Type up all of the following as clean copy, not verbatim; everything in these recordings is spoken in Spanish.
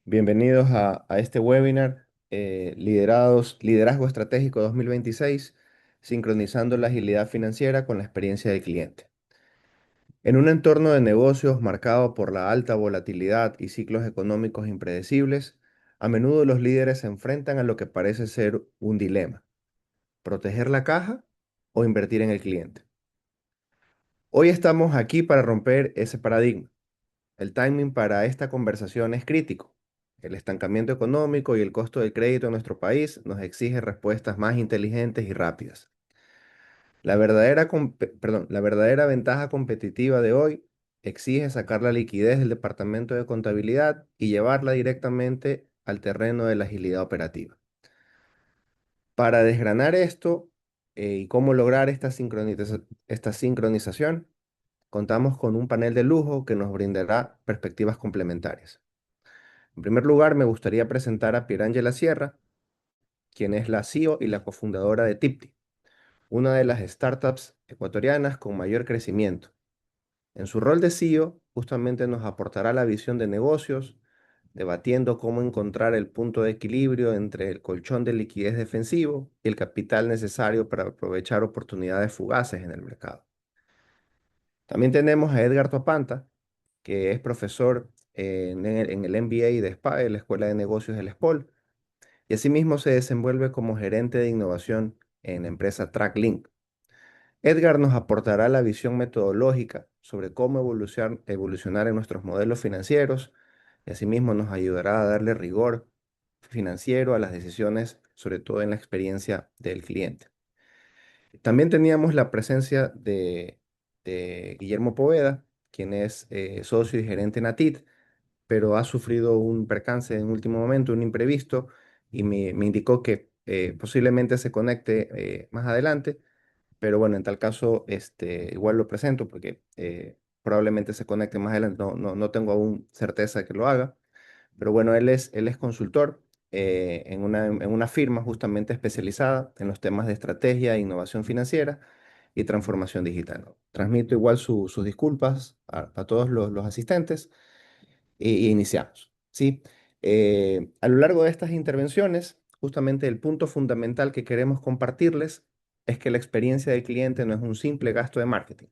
Bienvenidos a este webinar, Liderazgo Estratégico 2026, sincronizando la agilidad financiera con la experiencia del cliente. En un entorno de negocios marcado por la alta volatilidad y ciclos económicos impredecibles, a menudo los líderes se enfrentan a lo que parece ser un dilema: proteger la caja o invertir en el cliente. Hoy estamos aquí para romper ese paradigma. El timing para esta conversación es crítico. El estancamiento económico y el costo del crédito en nuestro país nos exige respuestas más inteligentes y rápidas. La verdadera ventaja competitiva de hoy exige sacar la liquidez del departamento de contabilidad y llevarla directamente al terreno de la agilidad operativa. Para desgranar esto y cómo lograr esta sincronización, contamos con un panel de lujo que nos brindará perspectivas complementarias. En primer lugar, me gustaría presentar a Pierangela Sierra, quien es la CEO y la cofundadora de Tipti, una de las startups ecuatorianas con mayor crecimiento. En su rol de CEO, justamente nos aportará la visión de negocios, debatiendo cómo encontrar el punto de equilibrio entre el colchón de liquidez defensivo y el capital necesario para aprovechar oportunidades fugaces en el mercado. También tenemos a Edgar Topanta, que es profesor en el MBA de SPA, en la Escuela de Negocios del SPOL, y asimismo se desenvuelve como gerente de innovación en la empresa TrackLink. Edgar nos aportará la visión metodológica sobre cómo evolucionar en nuestros modelos financieros y asimismo nos ayudará a darle rigor financiero a las decisiones, sobre todo en la experiencia del cliente. También teníamos la presencia de Guillermo Poveda, quien es socio y gerente en ATIT, pero ha sufrido un percance en último momento, un imprevisto, y me indicó que posiblemente se conecte más adelante, pero bueno, en tal caso, igual lo presento porque probablemente se conecte más adelante, no tengo aún certeza de que lo haga, pero bueno, él es consultor en una firma justamente especializada en los temas de estrategia, innovación financiera y transformación digital. Transmito igual sus disculpas a todos los asistentes y iniciamos, ¿sí? A lo largo de estas intervenciones, justamente el punto fundamental que queremos compartirles es que la experiencia del cliente no es un simple gasto de marketing,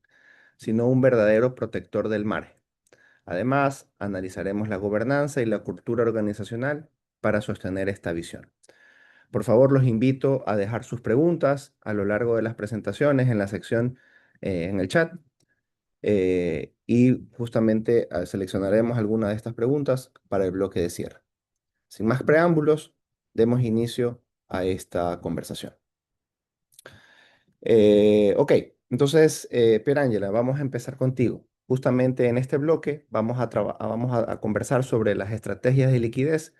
sino un verdadero protector del margen. Además, analizaremos la gobernanza y la cultura organizacional para sostener esta visión. Por favor, los invito a dejar sus preguntas a lo largo de las presentaciones en la sección en el chat y justamente seleccionaremos algunas de estas preguntas para el bloque de cierre. Sin más preámbulos, demos inicio a esta conversación. Ok, entonces, Pierangela, vamos a empezar contigo. Justamente en este bloque vamos a conversar sobre las estrategias de liquidez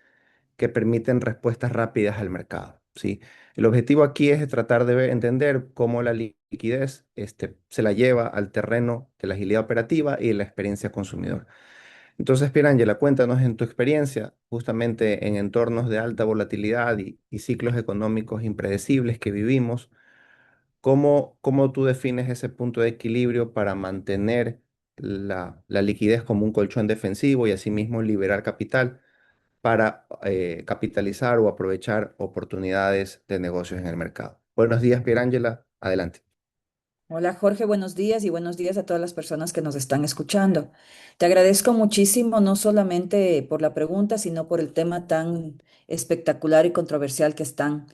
que permiten respuestas rápidas al mercado, ¿sí? El objetivo aquí es tratar de entender cómo la liquidez se la lleva al terreno de la agilidad operativa y de la experiencia consumidor. Entonces, Pierangela, cuéntanos en tu experiencia, justamente en entornos de alta volatilidad y ciclos económicos impredecibles que vivimos, ¿cómo tú defines ese punto de equilibrio para mantener la liquidez como un colchón defensivo y asimismo liberar capital para capitalizar o aprovechar oportunidades de negocios en el mercado? Buenos días, Pierangela. Adelante. Hola Jorge, buenos días y buenos días a todas las personas que nos están escuchando. Te agradezco muchísimo, no solamente por la pregunta, sino por el tema tan espectacular y controversial que están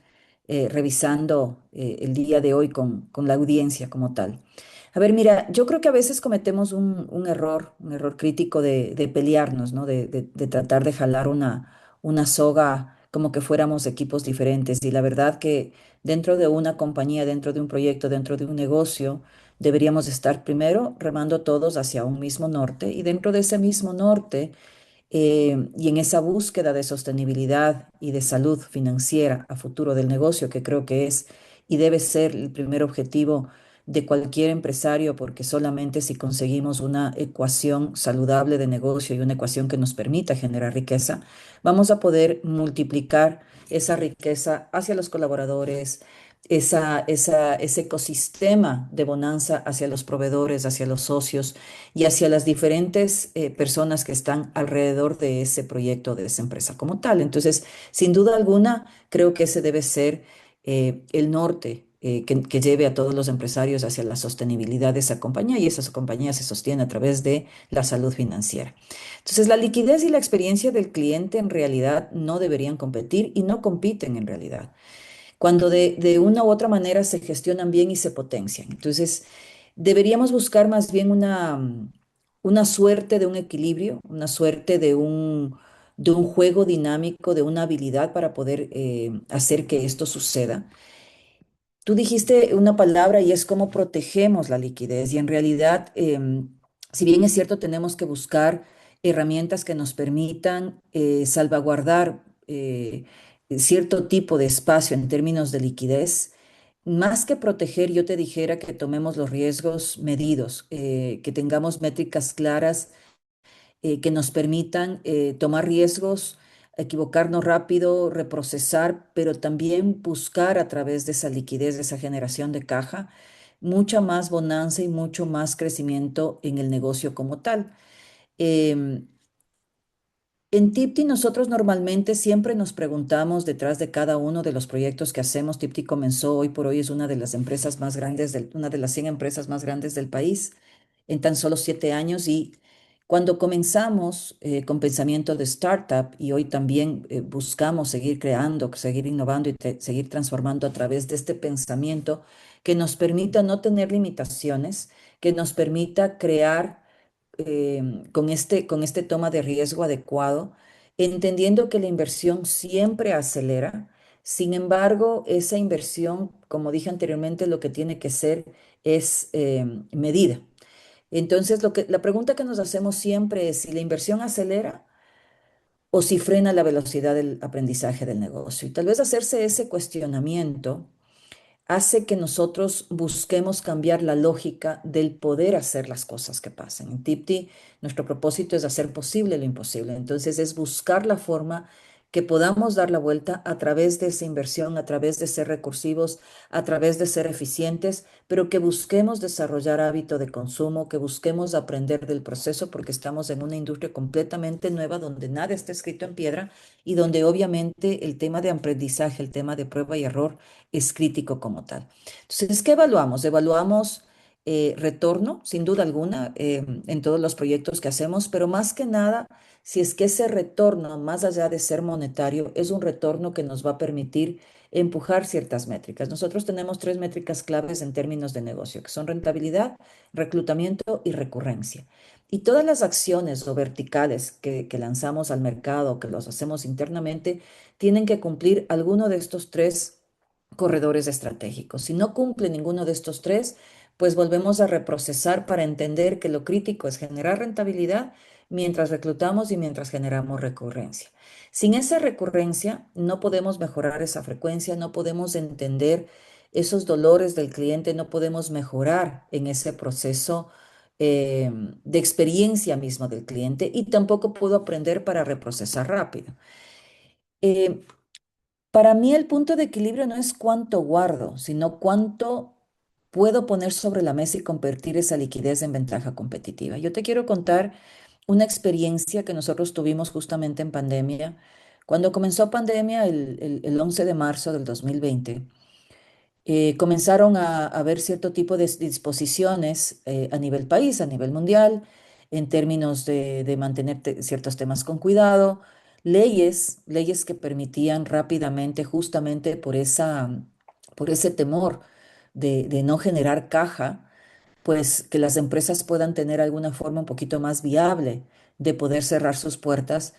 revisando el día de hoy con la audiencia como tal. A ver, mira, yo creo que a veces cometemos un error crítico de pelearnos, ¿no? De tratar de jalar una soga como que fuéramos equipos diferentes. Y la verdad que dentro de una compañía, dentro de un proyecto, dentro de un negocio, deberíamos estar primero remando todos hacia un mismo norte y dentro de ese mismo norte y en esa búsqueda de sostenibilidad y de salud financiera a futuro del negocio, que creo que es y debe ser el primer objetivo de cualquier empresario, porque solamente si conseguimos una ecuación saludable de negocio y una ecuación que nos permita generar riqueza, vamos a poder multiplicar esa riqueza hacia los colaboradores, ese ecosistema de bonanza hacia los proveedores, hacia los socios y hacia las diferentes personas que están alrededor de ese proyecto, de esa empresa como tal. Entonces, sin duda alguna, creo que ese debe ser el norte. Que lleve a todos los empresarios hacia la sostenibilidad de esa compañía y esa compañía se sostiene a través de la salud financiera. Entonces, la liquidez y la experiencia del cliente en realidad no deberían competir y no compiten en realidad cuando de una u otra manera se gestionan bien y se potencian. Entonces, deberíamos buscar más bien una suerte de un equilibrio, una suerte de un juego dinámico, de una habilidad para poder hacer que esto suceda. Tú dijiste una palabra y es cómo protegemos la liquidez y en realidad, si bien es cierto, tenemos que buscar herramientas que nos permitan salvaguardar cierto tipo de espacio en términos de liquidez. Más que proteger, yo te dijera que tomemos los riesgos medidos, que tengamos métricas claras que nos permitan tomar riesgos, equivocarnos rápido, reprocesar, pero también buscar a través de esa liquidez, de esa generación de caja, mucha más bonanza y mucho más crecimiento en el negocio como tal. Em, en Tipti nosotros normalmente siempre nos preguntamos detrás de cada uno de los proyectos que hacemos. Tipti comenzó hoy por hoy, es una de las empresas más grandes, una de las 100 empresas más grandes del país en tan solo 7 años. Y cuando comenzamos con pensamiento de startup y hoy también buscamos seguir creando, seguir innovando y seguir transformando a través de este pensamiento que nos permita no tener limitaciones, que nos permita crear con este toma de riesgo adecuado, entendiendo que la inversión siempre acelera. Sin embargo, esa inversión, como dije anteriormente, lo que tiene que ser es medida. Entonces, la pregunta que nos hacemos siempre es si la inversión acelera o si frena la velocidad del aprendizaje del negocio. Y tal vez hacerse ese cuestionamiento hace que nosotros busquemos cambiar la lógica del poder hacer las cosas que pasen. En Tipti, nuestro propósito es hacer posible lo imposible. Entonces, es buscar la forma que podamos dar la vuelta a través de esa inversión, a través de ser recursivos, a través de ser eficientes, pero que busquemos desarrollar hábito de consumo, que busquemos aprender del proceso, porque estamos en una industria completamente nueva donde nada está escrito en piedra y donde obviamente el tema de aprendizaje, el tema de prueba y error, es crítico como tal. Entonces, ¿qué evaluamos? Evaluamos retorno, sin duda alguna, en todos los proyectos que hacemos, pero más que nada, si es que ese retorno, más allá de ser monetario, es un retorno que nos va a permitir empujar ciertas métricas. Nosotros tenemos tres métricas claves en términos de negocio, que son rentabilidad, reclutamiento y recurrencia. Y todas las acciones o verticales que lanzamos al mercado, que los hacemos internamente, tienen que cumplir alguno de estos tres corredores estratégicos. Si no cumple ninguno de estos tres, pues volvemos a reprocesar para entender que lo crítico es generar rentabilidad mientras reclutamos y mientras generamos recurrencia. Sin esa recurrencia, no podemos mejorar esa frecuencia, no podemos entender esos dolores del cliente, no podemos mejorar en ese proceso de experiencia mismo del cliente y tampoco puedo aprender para reprocesar rápido. Eh, para mí el punto de equilibrio no es cuánto guardo, sino cuánto puedo poner sobre la mesa y convertir esa liquidez en ventaja competitiva. Yo te quiero contar una experiencia que nosotros tuvimos justamente en pandemia. Cuando comenzó pandemia el 11 de marzo del 2020, comenzaron a haber cierto tipo de disposiciones a nivel país, a nivel mundial, en términos de mantener ciertos temas con cuidado, leyes que permitían rápidamente, justamente por ese temor de no generar caja, pues que las empresas puedan tener alguna forma un poquito más viable de poder cerrar sus puertas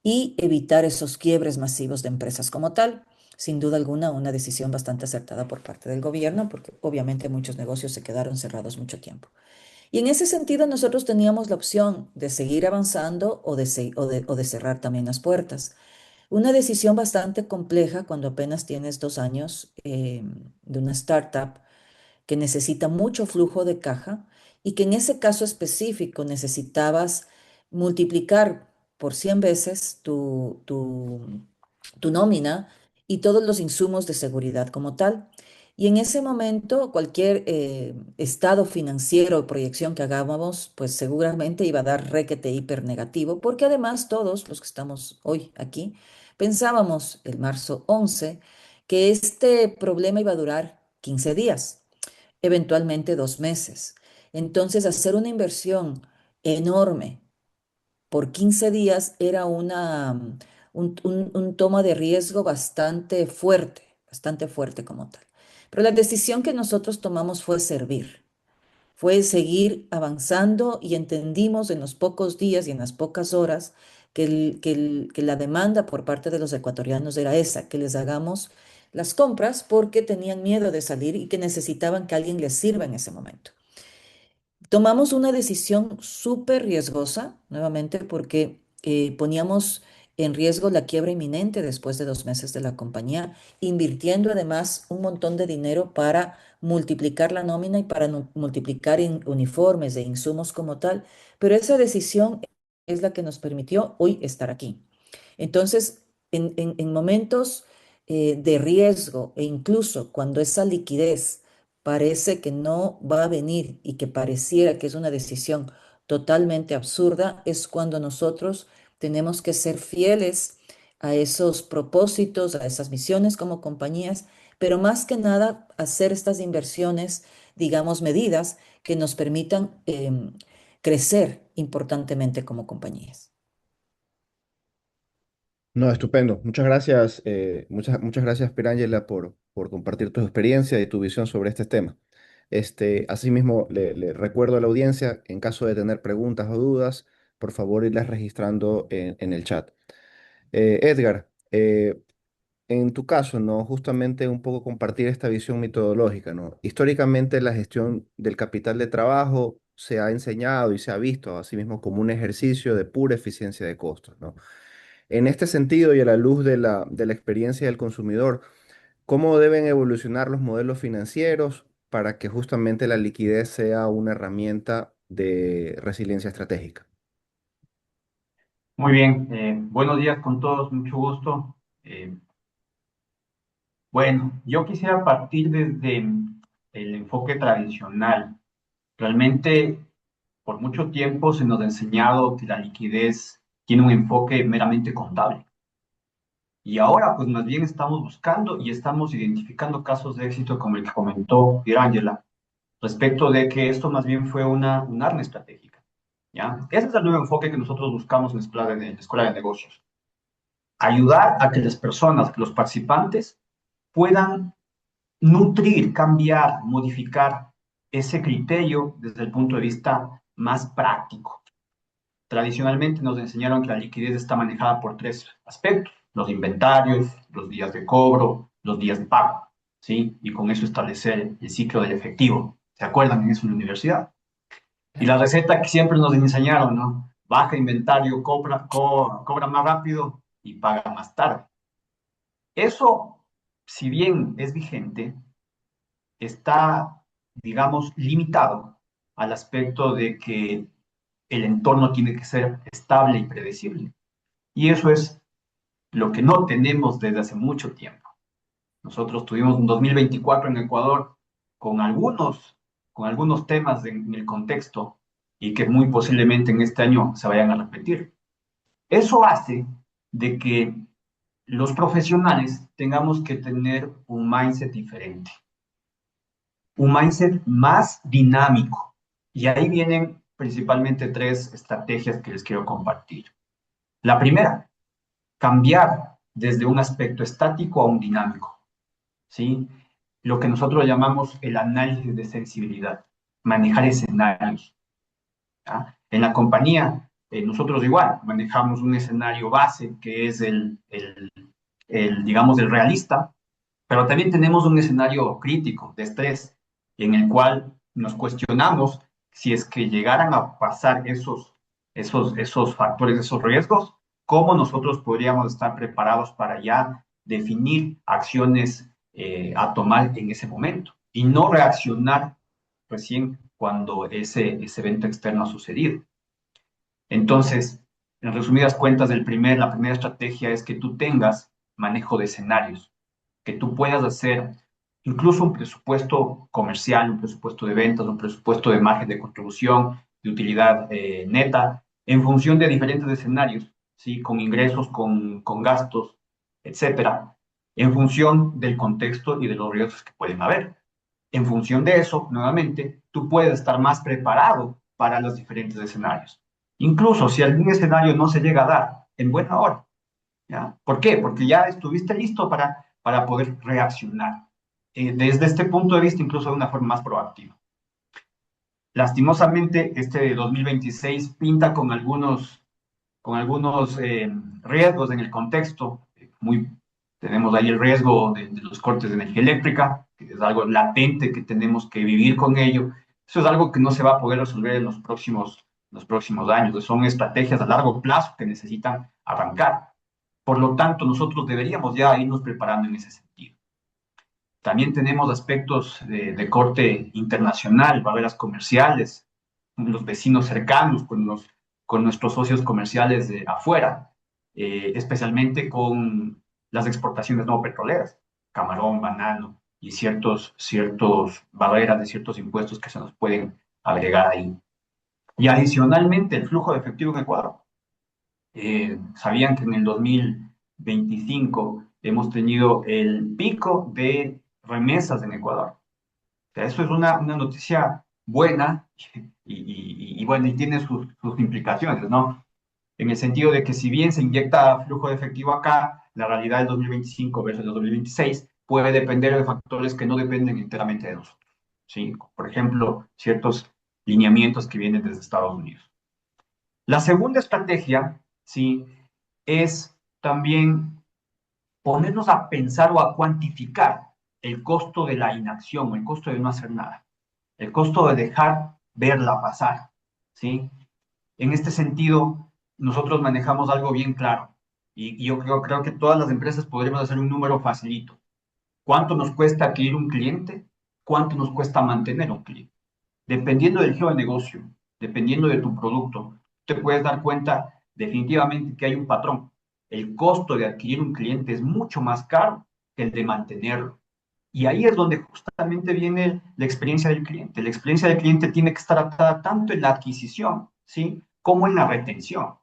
y evitar esos quiebres masivos de empresas como tal. Sin duda alguna, una decisión bastante acertada por parte del gobierno, porque obviamente muchos negocios se quedaron cerrados mucho tiempo. Y en ese sentido, nosotros teníamos la opción de seguir avanzando o de cerrar también las puertas. Una decisión bastante compleja cuando apenas tienes 2 años de una startup que necesita mucho flujo de caja y que en ese caso específico necesitabas multiplicar por 100 veces tu nómina y todos los insumos de seguridad como tal. Y en ese momento, cualquier estado financiero o proyección que hagamos, pues seguramente iba a dar requete hiper negativo, porque además todos los que estamos hoy aquí pensábamos el marzo 11 que este problema iba a durar 15 días, eventualmente 2 meses. Entonces, hacer una inversión enorme por 15 días era un toma de riesgo bastante fuerte como tal. Pero la decisión que nosotros tomamos fue servir, fue seguir avanzando y entendimos en los pocos días y en las pocas horas que la demanda por parte de los ecuatorianos era esa, que les hagamos las compras porque tenían miedo de salir y que necesitaban que alguien les sirva en ese momento. Tomamos una decisión súper riesgosa, nuevamente, porque poníamos en riesgo la quiebra inminente después de 2 meses de la compañía, invirtiendo además un montón de dinero para multiplicar la nómina y para multiplicar uniformes e insumos como tal, pero esa decisión es la que nos permitió hoy estar aquí. Entonces, en momentos de riesgo e incluso cuando esa liquidez parece que no va a venir y que pareciera que es una decisión totalmente absurda, es cuando nosotros tenemos que ser fieles a esos propósitos, a esas misiones como compañías, pero más que nada hacer estas inversiones, digamos, medidas que nos permitan crecer importantemente como compañías. No, estupendo. Muchas gracias, muchas gracias, Pirangela, por compartir tu experiencia y tu visión sobre este tema. Asimismo, le recuerdo a la audiencia, en caso de tener preguntas o dudas, por favor, irlas registrando en el chat. Edgar, en tu caso, ¿no? Justamente un poco compartir esta visión metodológica, ¿no? Históricamente la gestión del capital de trabajo se ha enseñado y se ha visto asimismo como un ejercicio de pura eficiencia de costos, ¿no? En este sentido y a la luz de la experiencia del consumidor, ¿cómo deben evolucionar los modelos financieros para que justamente la liquidez sea una herramienta de resiliencia estratégica? Muy bien, buenos días con todos, mucho gusto. Eh, bueno, yo quisiera partir desde el enfoque tradicional. Realmente, por mucho tiempo se nos ha enseñado que la liquidez tiene un enfoque meramente contable. Y ahora, pues más bien estamos buscando y estamos identificando casos de éxito como el que comentó Pierangela, respecto de que esto más bien fue un arma estratégica. ¿Ya? Ese es el nuevo enfoque que nosotros buscamos en la escuela de negocios. Ayudar a que las personas, que los participantes puedan nutrir, cambiar, modificar ese criterio desde el punto de vista más práctico. Tradicionalmente nos enseñaron que la liquidez está manejada por tres aspectos: los inventarios, los días de cobro, los días de pago, ¿sí? Y con eso establecer el ciclo del efectivo. ¿Se acuerdan en eso en la universidad? Y la receta que siempre nos enseñaron, ¿no? Baja inventario, cobra más rápido y paga más tarde. Eso, si bien es vigente, está, digamos, limitado al aspecto de que el entorno tiene que ser estable y predecible. Y eso es lo que no tenemos desde hace mucho tiempo. Nosotros tuvimos un 2024 en Ecuador con con algunos temas en el contexto y que muy posiblemente en este año se vayan a repetir. Eso hace de que los profesionales tengamos que tener un mindset diferente, un mindset más dinámico. Y ahí vienen principalmente tres estrategias que les quiero compartir. La primera, cambiar desde un aspecto estático a un dinámico, ¿sí? Lo que nosotros llamamos el análisis de sensibilidad, manejar escenarios. ¿Ya? En la compañía, nosotros igual manejamos un escenario base que es digamos, el realista, pero también tenemos un escenario crítico de estrés en el cual nos cuestionamos si es que llegaran a pasar esos factores, esos riesgos, cómo nosotros podríamos estar preparados para ya definir acciones a tomar en ese momento y no reaccionar recién cuando ese evento externo ha sucedido. Entonces, en resumidas cuentas, la primera estrategia es que tú tengas manejo de escenarios, que tú puedas hacer incluso un presupuesto comercial, un presupuesto de ventas, un presupuesto de margen de contribución, de utilidad neta, en función de diferentes escenarios, ¿sí? Con ingresos, con gastos, etcétera, en función del contexto y de los riesgos que pueden haber. En función de eso, nuevamente, tú puedes estar más preparado para los diferentes escenarios. Incluso si algún escenario no se llega a dar, en buena hora, ¿ya? ¿Por qué? Porque ya estuviste listo para poder reaccionar. Desde este punto de vista, incluso de una forma más proactiva. Lastimosamente, este 2026 pinta con algunos riesgos en el contexto. Tenemos ahí el riesgo de los cortes de energía eléctrica, que es algo latente que tenemos que vivir con ello. Eso es algo que no se va a poder resolver en los próximos años. Son estrategias a largo plazo que necesitan arrancar. Por lo tanto, nosotros deberíamos ya irnos preparando en ese sentido. También tenemos aspectos de corte internacional, barreras comerciales, los vecinos cercanos, con nuestros socios comerciales de afuera, especialmente con las exportaciones no petroleras, camarón, banano y ciertos barreras de ciertos impuestos que se nos pueden agregar ahí. Y adicionalmente, el flujo de efectivo en Ecuador. Sabían que en el 2025 hemos tenido el pico de remesas en Ecuador. O sea, eso es una noticia buena y bueno, y tiene sus implicaciones, ¿no? En el sentido de que si bien se inyecta flujo de efectivo acá, la realidad del 2025 versus el 2026 puede depender de factores que no dependen enteramente de nosotros, ¿sí? Por ejemplo, ciertos lineamientos que vienen desde Estados Unidos. La segunda estrategia, ¿sí? Es también ponernos a pensar o a cuantificar el costo de la inacción, el costo de no hacer nada, el costo de dejar verla pasar, ¿sí? En este sentido, nosotros manejamos algo bien claro y yo creo que todas las empresas podremos hacer un número facilito. ¿Cuánto nos cuesta adquirir un cliente? ¿Cuánto nos cuesta mantener un cliente? Dependiendo del giro de negocio, dependiendo de tu producto, te puedes dar cuenta definitivamente que hay un patrón. El costo de adquirir un cliente es mucho más caro que el de mantenerlo. Y ahí es donde justamente viene la experiencia del cliente. La experiencia del cliente tiene que estar atada tanto en la adquisición, ¿sí? Como en la retención.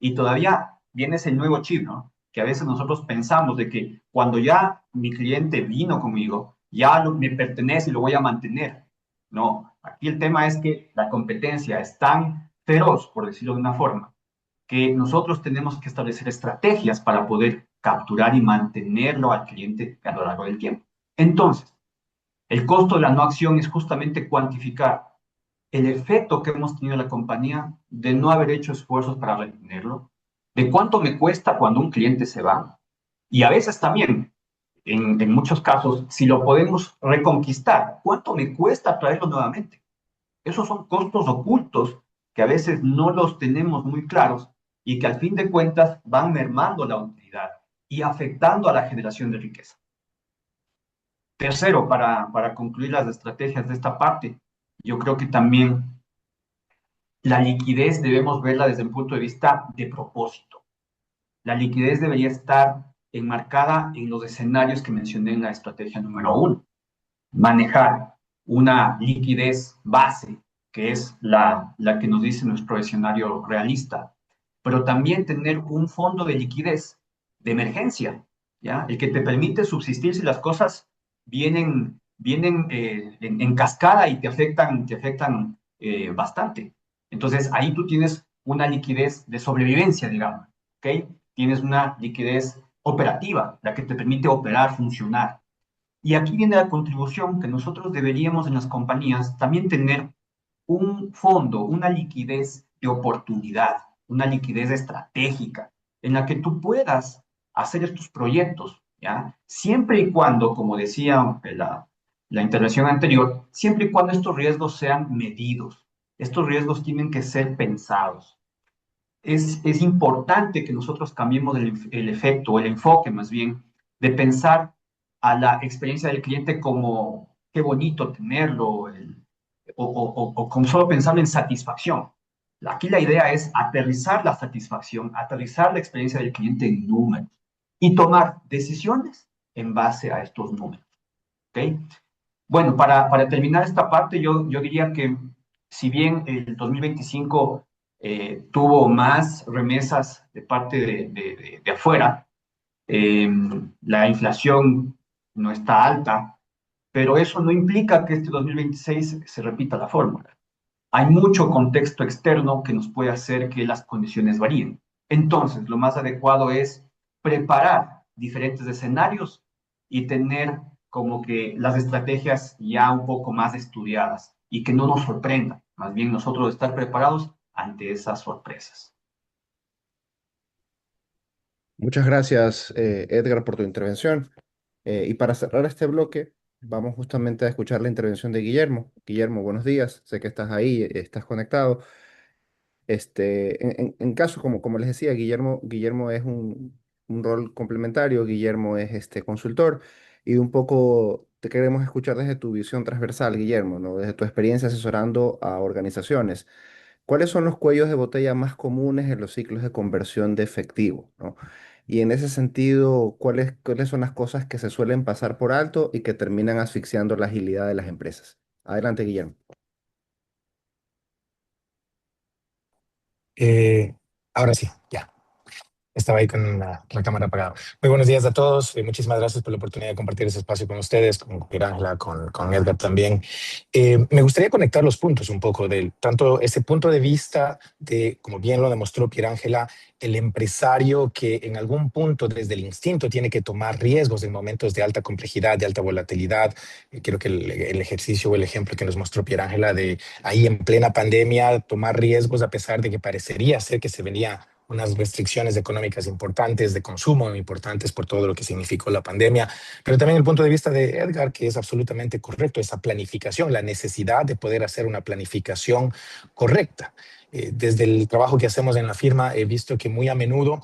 Y todavía viene ese nuevo chip, ¿no? Que a veces nosotros pensamos de que cuando ya mi cliente vino conmigo, ya me pertenece y lo voy a mantener. No, aquí el tema es que la competencia es tan feroz, por decirlo de una forma, que nosotros tenemos que establecer estrategias para poder capturar y mantenerlo al cliente a lo largo del tiempo. Entonces, el costo de la no acción es justamente cuantificar el efecto que hemos tenido en la compañía de no haber hecho esfuerzos para retenerlo, de cuánto me cuesta cuando un cliente se va, y a veces también, en muchos casos, si lo podemos reconquistar, cuánto me cuesta traerlo nuevamente. Esos son costos ocultos que a veces no los tenemos muy claros y que al fin de cuentas van mermando la utilidad y afectando a la generación de riqueza. Tercero, para concluir las estrategias de esta parte, yo creo que también la liquidez debemos verla desde un punto de vista de propósito. La liquidez debería estar enmarcada en los escenarios que mencioné en la estrategia número 1. Manejar una liquidez base, que es la que nos dice nuestro escenario realista, pero también tener un fondo de liquidez de emergencia, ¿ya? El que te permite subsistir si las cosas vienen en cascada y te afectan bastante. Entonces, ahí tú tienes una liquidez de sobrevivencia, digamos, ¿ok? Tienes una liquidez operativa, la que te permite operar, funcionar. Y aquí viene la contribución que nosotros deberíamos en las compañías también tener un fondo, una liquidez de oportunidad, una liquidez estratégica, en la que tú puedas hacer estos proyectos, ¿ya? Siempre y cuando, como decía la intervención anterior, siempre y cuando estos riesgos sean medidos, estos riesgos tienen que ser pensados. Es importante que nosotros cambiemos el efecto, el enfoque más bien, de pensar a la experiencia del cliente como qué bonito tenerlo, o como solo pensarlo en satisfacción. Aquí la idea es aterrizar la satisfacción, aterrizar la experiencia del cliente en números y tomar decisiones en base a estos números. ¿ok? Bueno, para terminar esta parte, yo diría que si bien el 2025 tuvo más remesas de parte de afuera, eh, la inflación no está alta, pero eso no implica que este 2026 se repita la fórmula. Hay mucho contexto externo que nos puede hacer que las condiciones varíen. Entonces, lo más adecuado es preparar diferentes escenarios y tener como que las estrategias ya un poco más estudiadas y que no nos sorprendan, más bien nosotros estar preparados ante esas sorpresas. Muchas gracias, Edgar, por tu intervención. Y para cerrar este bloque, vamos justamente a escuchar la intervención de Guillermo. Guillermo, buenos días. Sé que estás ahí, estás conectado. En caso, como les decía, Guillermo es un rol complementario, Guillermo es consultor y un poco te queremos escuchar desde tu visión transversal, Guillermo, ¿no? Desde tu experiencia asesorando a organizaciones. ¿Cuáles son los cuellos de botella más comunes en los ciclos de conversión de efectivo, ¿no? Y en ese sentido, ¿cuáles son las cosas que se suelen pasar por alto y que terminan asfixiando la agilidad de las empresas? Adelante, Guillermo. Eh, Ahora sí, ya. Estaba ahí con la cámara apagada. Muy buenos días a todos. Muchísimas gracias por la oportunidad de compartir ese espacio con ustedes, con Ángela, con Edgar también. Me gustaría conectar los puntos un poco de tanto ese punto de vista de, como bien lo demostró Ángela, el empresario que en algún punto desde el instinto tiene que tomar riesgos en momentos de alta complejidad, de alta volatilidad. Creo que el ejercicio o el ejemplo que nos mostró Ángela de ahí en plena pandemia tomar riesgos a pesar de que parecería ser que se venía unas restricciones económicas importantes, de consumo importantes por todo lo que significó la pandemia, pero también el punto de vista de Edgar, que es absolutamente correcto, esa planificación, la necesidad de poder hacer una planificación correcta. Desde el trabajo que hacemos en la firma he visto que muy a menudo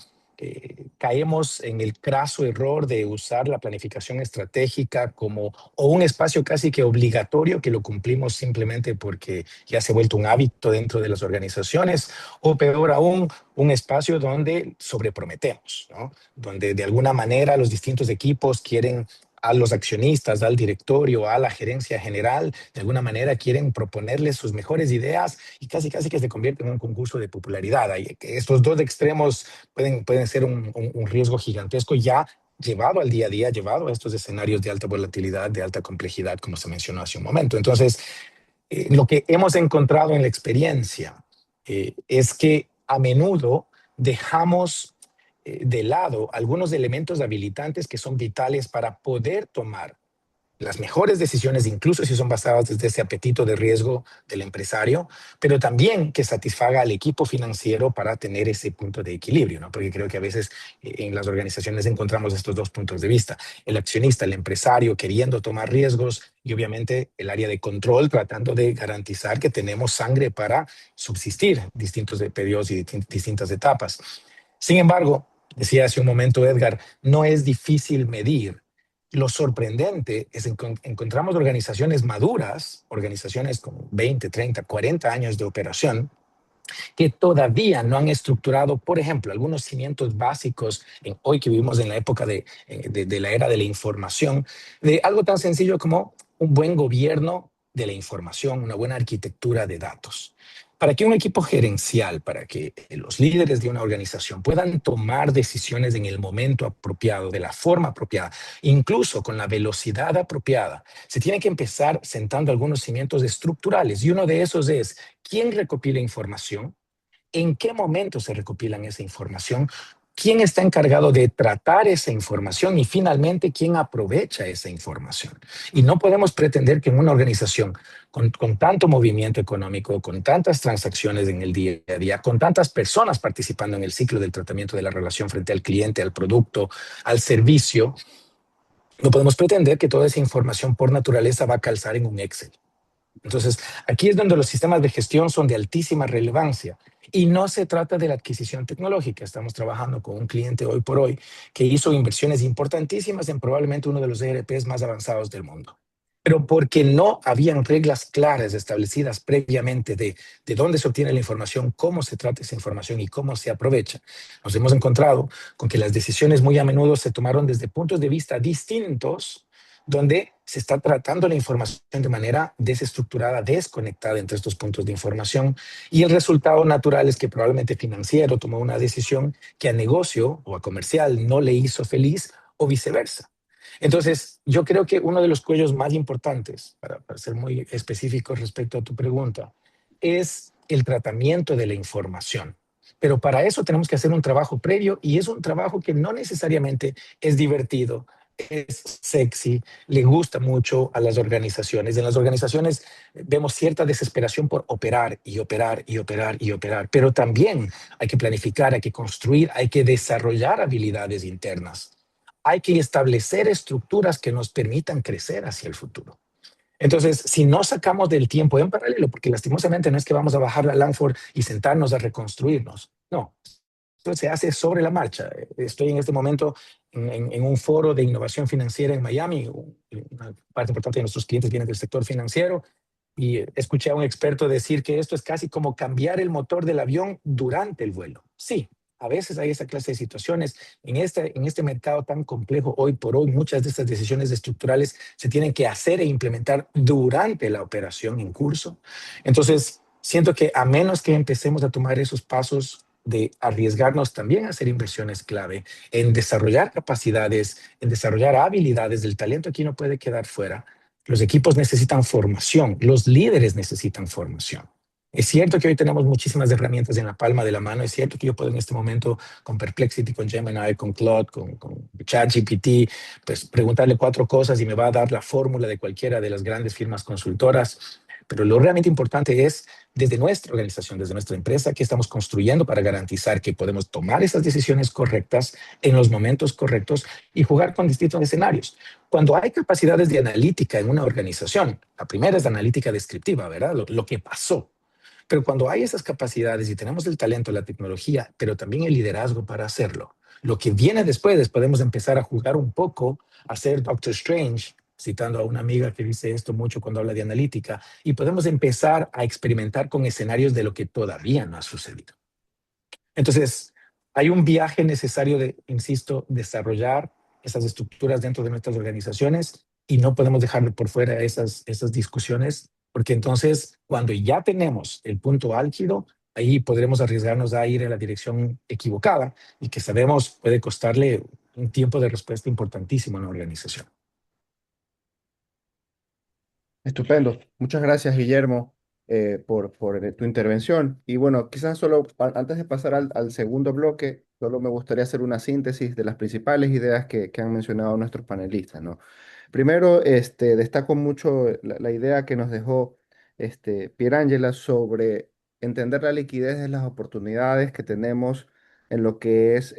caemos en el craso error de usar la planificación estratégica como o un espacio casi que obligatorio que lo cumplimos simplemente porque ya se ha vuelto un hábito dentro de las organizaciones, o peor aún, un espacio donde sobreprometemos, ¿no? Donde de alguna manera los distintos equipos quieren a los accionistas, al directorio, a la gerencia general, de alguna manera quieren proponerles sus mejores ideas y casi que se convierte en un concurso de popularidad. Estos dos extremos pueden ser un riesgo gigantesco ya llevado al día a día, llevado a estos escenarios de alta volatilidad, de alta complejidad, como se mencionó hace un momento. Entonces, lo que hemos encontrado en la experiencia es que a menudo dejamos de lado algunos elementos habilitantes que son vitales para poder tomar las mejores decisiones, incluso si son basadas desde ese apetito de riesgo del empresario, pero también que satisfaga al equipo financiero para tener ese punto de equilibrio, ¿no? Porque creo que a veces en las organizaciones encontramos estos dos puntos de vista. El accionista, el empresario queriendo tomar riesgos y obviamente el área de control tratando de garantizar que tenemos sangre para subsistir distintos periodos y distintas etapas. Sin embargo, decía hace un momento Edgar, no es difícil medir. Lo sorprendente es que encontramos organizaciones maduras, organizaciones con 20, 30, 40 años de operación, que todavía no han estructurado, por ejemplo, algunos cimientos básicos, hoy que vivimos en la época de la era de la información, de algo tan sencillo como un buen gobierno de la información, una buena arquitectura de datos. Para que un equipo gerencial, para que los líderes de una organización puedan tomar decisiones en el momento apropiado, de la forma apropiada, incluso con la velocidad apropiada, se tiene que empezar sentando algunos cimientos estructurales. Y uno de esos es, ¿quién recopila información? ¿En qué momento se recopilan esa información? ¿Quién está encargado de tratar esa información? Y finalmente, ¿quién aprovecha esa información? Y no podemos pretender que en una organización con tanto movimiento económico, con tantas transacciones en el día a día, con tantas personas participando en el ciclo del tratamiento de la relación frente al cliente, al producto, al servicio, no podemos pretender que toda esa información por naturaleza va a calzar en un Excel. Entonces, aquí es donde los sistemas de gestión son de altísima relevancia y no se trata de la adquisición tecnológica. Estamos trabajando con un cliente hoy por hoy que hizo inversiones importantísimas en probablemente uno de los ERPs más avanzados del mundo. Pero porque no habían reglas claras establecidas previamente de dónde se obtiene la información, cómo se trata esa información y cómo se aprovecha, nos hemos encontrado con que las decisiones muy a menudo se tomaron desde puntos de vista distintos donde se está tratando la información de manera desestructurada, desconectada entre estos puntos de información, y el resultado natural es que probablemente financiero tomó una decisión que a negocio o a comercial no le hizo feliz o viceversa. Entonces, yo creo que uno de los cuellos más importantes, para ser muy específico respecto a tu pregunta, es el tratamiento de la información. Pero para eso tenemos que hacer un trabajo previo, y es un trabajo que no necesariamente es divertido, es sexy, le gusta mucho a las organizaciones. En las organizaciones vemos cierta desesperación por operar y operar y operar y operar, pero también hay que planificar, hay que construir, hay que desarrollar habilidades internas. Hay que establecer estructuras que nos permitan crecer hacia el futuro. Entonces, si no sacamos del tiempo en paralelo, porque lastimosamente no es que vamos a bajar la Langford y sentarnos a reconstruirnos, no, esto se hace sobre la marcha. Estoy en este momento en un foro de innovación financiera en Miami. Una parte importante de nuestros clientes viene del sector financiero, y escuché a un experto decir que esto es casi como cambiar el motor del avión durante el vuelo. Sí, a veces hay esa clase de situaciones. En este mercado tan complejo hoy por hoy, muchas de estas decisiones estructurales se tienen que hacer e implementar durante la operación en curso. Entonces, siento que a menos que empecemos a tomar esos pasos de arriesgarnos también a hacer inversiones clave en desarrollar capacidades, en desarrollar habilidades, del talento aquí no puede quedar fuera. Los equipos necesitan formación, los líderes necesitan formación. Es cierto que hoy tenemos muchísimas herramientas en la palma de la mano. Es cierto que yo puedo en este momento con Perplexity, con Gemini, con Claude, con ChatGPT, pues preguntarle 4 cosas y me va a dar la fórmula de cualquiera de las grandes firmas consultoras. Pero lo realmente importante es desde nuestra organización, desde nuestra empresa, qué estamos construyendo para garantizar que podemos tomar esas decisiones correctas en los momentos correctos y jugar con distintos escenarios. Cuando hay capacidades de analítica en una organización, la primera es la analítica descriptiva, ¿verdad? Lo que pasó. Pero cuando hay esas capacidades y tenemos el talento, la tecnología, pero también el liderazgo para hacerlo, lo que viene después, podemos empezar a jugar un poco, a ser Doctor Strange, citando a una amiga que dice esto mucho cuando habla de analítica, y podemos empezar a experimentar con escenarios de lo que todavía no ha sucedido. Entonces, hay un viaje necesario de, insisto, desarrollar esas estructuras dentro de nuestras organizaciones, y no podemos dejar por fuera esas discusiones, porque entonces cuando ya tenemos el punto álgido, ahí podremos arriesgarnos a ir en la dirección equivocada, y que sabemos puede costarle un tiempo de respuesta importantísimo a la organización. Estupendo. Muchas gracias, Guillermo, por tu intervención. Y bueno, quizás solo antes de pasar al segundo bloque, solo me gustaría hacer una síntesis de las principales ideas que han mencionado nuestros panelistas, ¿no? Primero, destaco mucho la idea que nos dejó Pierangela sobre entender la liquidez de las oportunidades que tenemos en lo que es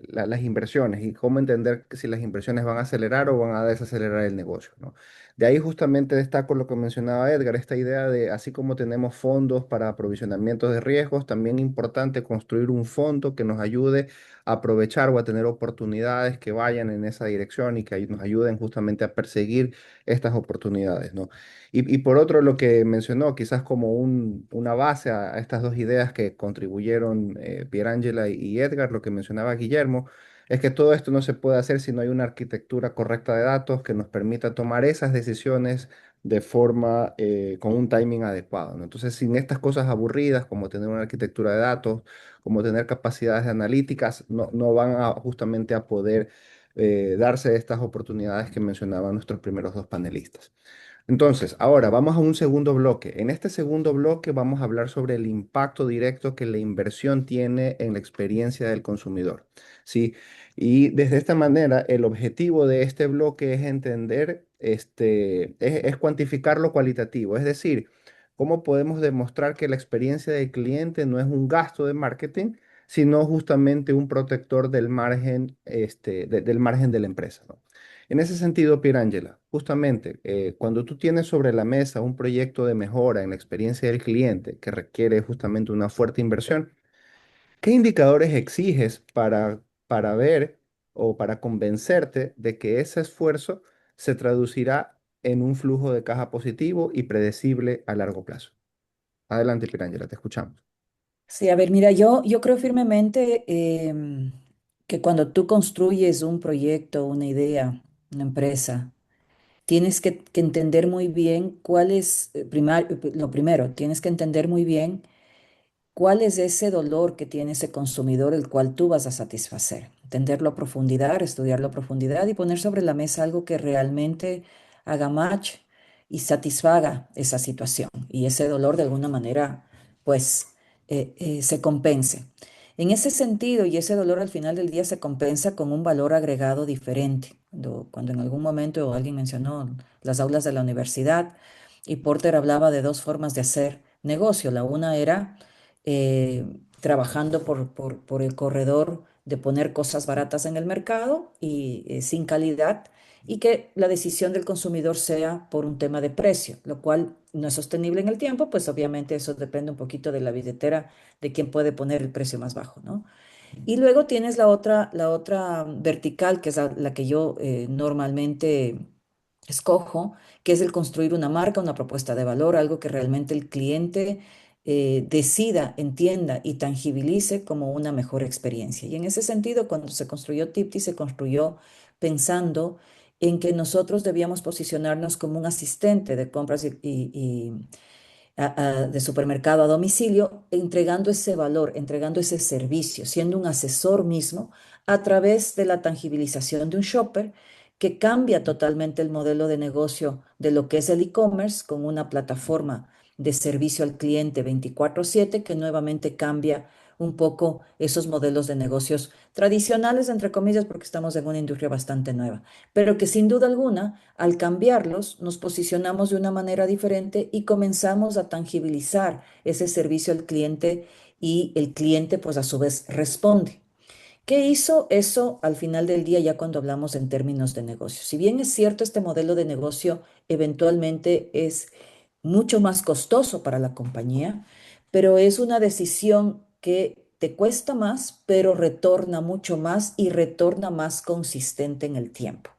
las inversiones, y cómo entender que si las inversiones van a acelerar o van a desacelerar el negocio, ¿no? De ahí justamente destaco lo que mencionaba Edgar, esta idea de, así como tenemos fondos para aprovisionamiento de riesgos, también es importante construir un fondo que nos ayude a aprovechar o a tener oportunidades que vayan en esa dirección y que nos ayuden justamente a perseguir estas oportunidades, ¿no? Y por otro, lo que mencionó, quizás como una base a estas dos ideas que contribuyeron Pierangela y Edgar, lo que mencionaba Guillermo, es que todo esto no se puede hacer si no hay una arquitectura correcta de datos que nos permita tomar esas decisiones de forma, con un timing adecuado, ¿no? Entonces, sin estas cosas aburridas como tener una arquitectura de datos, como tener capacidades analíticas, no van a justamente a poder darse estas oportunidades que mencionaban nuestros primeros dos panelistas. Entonces, ahora vamos a un segundo bloque. En este segundo bloque vamos a hablar sobre el impacto directo que la inversión tiene en la experiencia del consumidor. ¿Sí? Y desde esta manera, el objetivo de este bloque es entender, es cuantificar lo cualitativo, es decir, cómo podemos demostrar que la experiencia del cliente no es un gasto de marketing, sino justamente un protector del margen, del margen de la empresa, ¿no? En ese sentido, Pierangela, justamente cuando tú tienes sobre la mesa un proyecto de mejora en la experiencia del cliente que requiere justamente una fuerte inversión, ¿qué indicadores exiges para ver o para convencerte de que ese esfuerzo se traducirá en un flujo de caja positivo y predecible a largo plazo? Adelante, Pirangela, te escuchamos. Sí, a ver, mira, yo creo firmemente que cuando tú construyes un proyecto, una idea, una empresa, tienes que entender muy bien cuál es, lo primero, tienes que entender muy bien cuál es ese dolor que tiene ese consumidor el cual tú vas a satisfacer. Entenderlo a profundidad, estudiarlo a profundidad y poner sobre la mesa algo que realmente haga match y satisfaga esa situación y ese dolor de alguna manera, pues, se compense. En ese sentido, y ese dolor al final del día se compensa con un valor agregado diferente. Cuando en algún momento alguien mencionó las aulas de la universidad y Porter hablaba de dos formas de hacer negocio. La una era eh, trabajando por el corredor de poner cosas baratas en el mercado y sin calidad, y que la decisión del consumidor sea por un tema de precio, lo cual no es sostenible en el tiempo, pues obviamente eso depende un poquito de la billetera de quién puede poner el precio más bajo, ¿no? Y luego tienes la otra vertical, que es la que yo normalmente escojo, que es el construir una marca, una propuesta de valor, algo que realmente el cliente decida, entienda y tangibilice como una mejor experiencia. Y en ese sentido, cuando se construyó Tipti, se construyó pensando en que nosotros debíamos posicionarnos como un asistente de compras de supermercado a domicilio, entregando ese valor, entregando ese servicio, siendo un asesor mismo a través de la tangibilización de un shopper que cambia totalmente el modelo de negocio de lo que es el e-commerce con una plataforma de servicio al cliente 24/7 que nuevamente cambia un poco esos modelos de negocios tradicionales, entre comillas, porque estamos en una industria bastante nueva, pero que sin duda alguna, al cambiarlos, nos posicionamos de una manera diferente y comenzamos a tangibilizar ese servicio al cliente y el cliente pues a su vez responde. ¿Qué hizo eso al final del día ya cuando hablamos en términos de negocio? Si bien es cierto, este modelo de negocio eventualmente es mucho más costoso para la compañía, pero es una decisión que te cuesta más, pero retorna mucho más y retorna más consistente en el tiempo.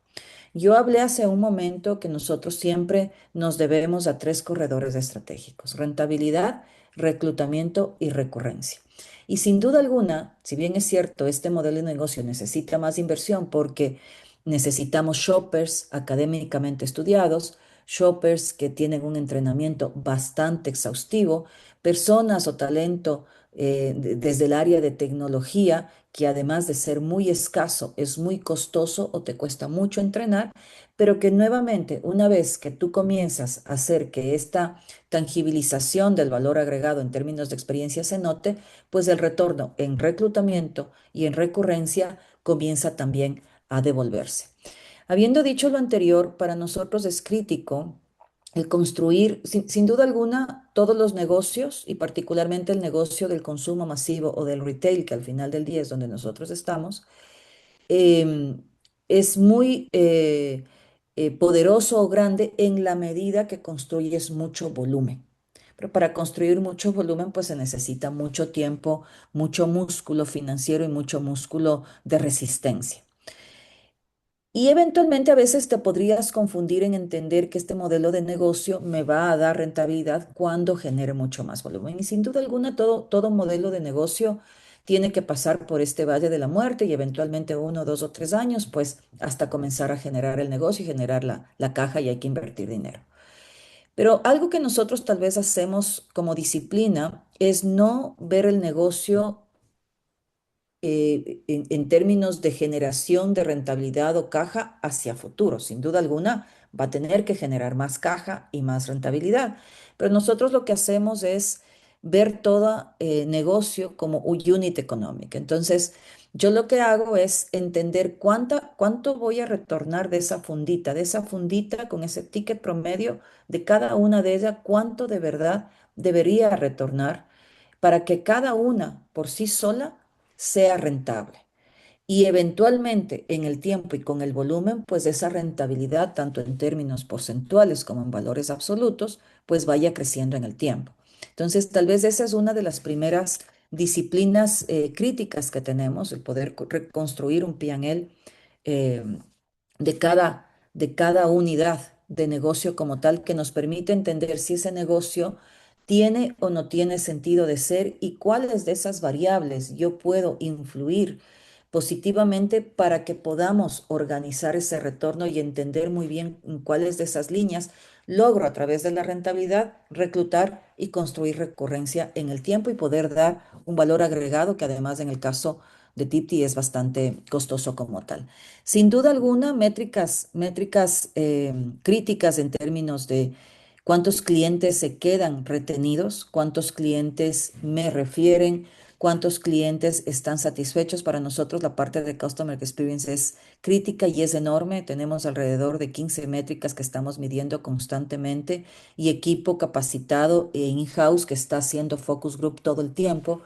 Yo hablé hace un momento que nosotros siempre nos debemos a tres corredores estratégicos: rentabilidad, reclutamiento y recurrencia. Y sin duda alguna, si bien es cierto, este modelo de negocio necesita más inversión porque necesitamos shoppers académicamente estudiados, shoppers que tienen un entrenamiento bastante exhaustivo, personas o talento desde el área de tecnología que además de ser muy escaso, es muy costoso o te cuesta mucho entrenar, pero que nuevamente, una vez que tú comienzas a hacer que esta tangibilización del valor agregado en términos de experiencia se note, pues el retorno en reclutamiento y en recurrencia comienza también a devolverse. Habiendo dicho lo anterior, para nosotros es crítico el construir, sin duda alguna, todos los negocios y particularmente el negocio del consumo masivo o del retail, que al final del día es donde nosotros estamos, em, es muy poderoso o grande en la medida que construyes mucho volumen. Pero para construir mucho volumen, pues se necesita mucho tiempo, mucho músculo financiero y mucho músculo de resistencia. Y eventualmente a veces te podrías confundir en entender que este modelo de negocio me va a dar rentabilidad cuando genere mucho más volumen. Y sin duda alguna, todo modelo de negocio tiene que pasar por este valle de la muerte y eventualmente 1, 2 o 3 años, pues hasta comenzar a generar el negocio y generar la caja y hay que invertir dinero. Pero algo que nosotros tal vez hacemos como disciplina es no ver el negocio en términos de generación de rentabilidad o caja hacia futuro. Sin duda alguna, va a tener que generar más caja y más rentabilidad. Pero nosotros lo que hacemos es ver todo negocio como un unit económico. Entonces, yo lo que hago es entender cuánto voy a retornar de esa fundita con ese ticket promedio de cada una de ellas, cuánto de verdad debería retornar para que cada una por sí sola sea rentable. Y eventualmente en el tiempo y con el volumen, pues esa rentabilidad, tanto en términos porcentuales como en valores absolutos, pues vaya creciendo en el tiempo. Entonces, tal vez esa es una de las primeras disciplinas críticas que tenemos, el poder reconstruir un P&L eh, de cada unidad de negocio como tal, que nos permite entender si ese negocio tiene o no tiene sentido de ser y cuáles de esas variables yo puedo influir positivamente para que podamos organizar ese retorno y entender muy bien en cuáles de esas líneas logro a través de la rentabilidad reclutar y construir recurrencia en el tiempo y poder dar un valor agregado que además en el caso de Tipti es bastante costoso como tal. Sin duda alguna, métricas críticas en términos de cuántos clientes se quedan retenidos, cuántos clientes me refieren, cuántos clientes están satisfechos. Para nosotros la parte de Customer Experience es crítica y es enorme. Tenemos alrededor de 15 métricas que estamos midiendo constantemente y equipo capacitado e in-house que está haciendo focus group todo el tiempo.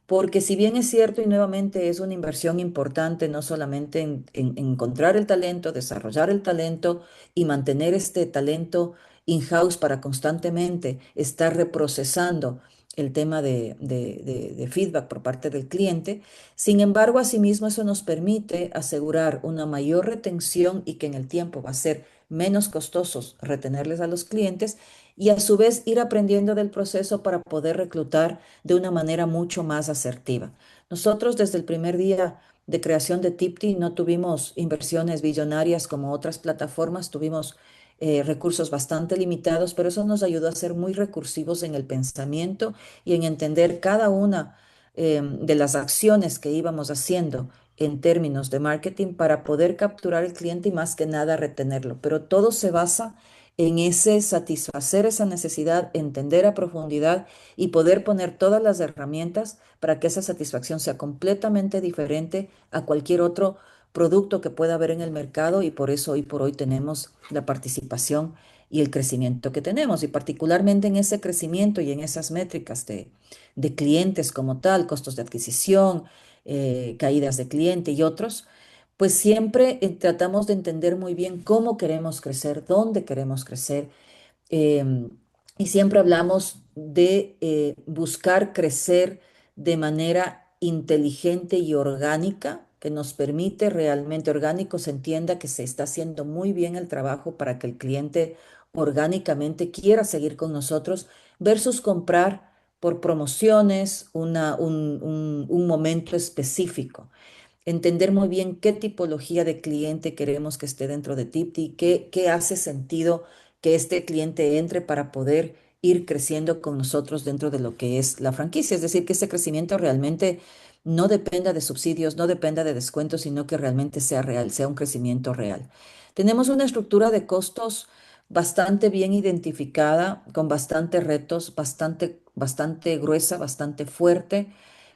Porque si bien es cierto y nuevamente es una inversión importante, no solamente en encontrar el talento, desarrollar el talento y mantener este talento in-house para constantemente estar reprocesando el tema de feedback por parte del cliente. Sin embargo, asimismo, eso nos permite asegurar una mayor retención y que en el tiempo va a ser menos costosos retenerles a los clientes y a su vez ir aprendiendo del proceso para poder reclutar de una manera mucho más asertiva. Nosotros desde el primer día de creación de Tipti no tuvimos inversiones billonarias como otras plataformas, tuvimos recursos bastante limitados, pero eso nos ayudó a ser muy recursivos en el pensamiento y en entender cada una de las acciones que íbamos haciendo en términos de marketing para poder capturar el cliente y más que nada retenerlo. Pero todo se basa en ese satisfacer esa necesidad, entender a profundidad y poder poner todas las herramientas para que esa satisfacción sea completamente diferente a cualquier otro producto que pueda haber en el mercado y por eso hoy por hoy tenemos la participación y el crecimiento que tenemos y particularmente en ese crecimiento y en esas métricas de clientes como tal, costos de adquisición, caídas de cliente y otros, pues siempre tratamos de entender muy bien cómo queremos crecer, dónde queremos crecer em, y siempre hablamos de buscar crecer de manera inteligente y orgánica, que nos permite realmente orgánico, se entienda que se está haciendo muy bien el trabajo para que el cliente orgánicamente quiera seguir con nosotros versus comprar por promociones un momento específico entender muy bien qué tipología de cliente queremos que esté dentro de Tipti, qué hace sentido que este cliente entre para poder ir creciendo con nosotros dentro de lo que es la franquicia. Es decir, que ese crecimiento realmente no dependa de subsidios, no dependa de descuentos, sino que realmente sea real, sea un crecimiento real. Tenemos una estructura de costos bastante bien identificada, con bastantes retos, bastante gruesa, bastante fuerte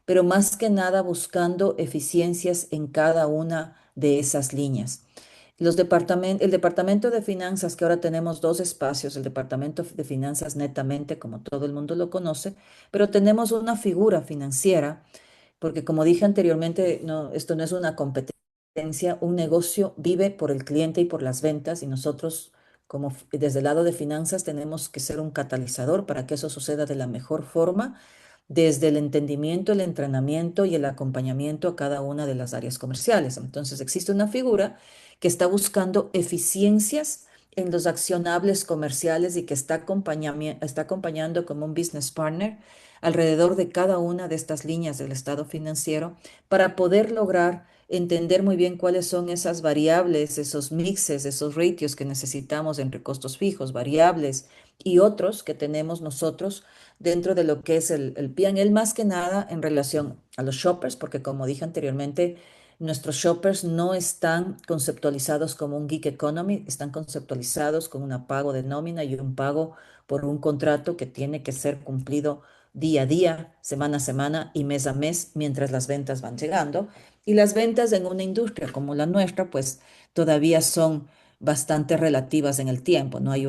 pero más que nada buscando eficiencias en cada una de esas líneas. El departamento de finanzas, que ahora tenemos dos espacios, el departamento de finanzas netamente, como todo el mundo lo conoce, pero tenemos una figura financiera, porque como dije anteriormente, no, esto no es una competencia, un negocio vive por el cliente y por las ventas y nosotros como desde el lado de finanzas tenemos que ser un catalizador para que eso suceda de la mejor forma desde el entendimiento, el entrenamiento y el acompañamiento a cada una de las áreas comerciales. Entonces, existe una figura que está buscando eficiencias en los accionables comerciales y que está acompañando como un business partner alrededor de cada una de estas líneas del estado financiero para poder lograr entender muy bien cuáles son esas variables, esos mixes, esos ratios que necesitamos entre costos fijos, variables y otros que tenemos nosotros dentro de lo que es el P&L, más que nada en relación a los shoppers, porque como dije anteriormente, nuestros shoppers no están conceptualizados como un gig economy, están conceptualizados con un pago de nómina y un pago por un contrato que tiene que ser cumplido día a día, semana a semana y mes a mes mientras las ventas van llegando. Y las ventas en una industria como la nuestra, pues todavía son bastante relativas en el tiempo, no hay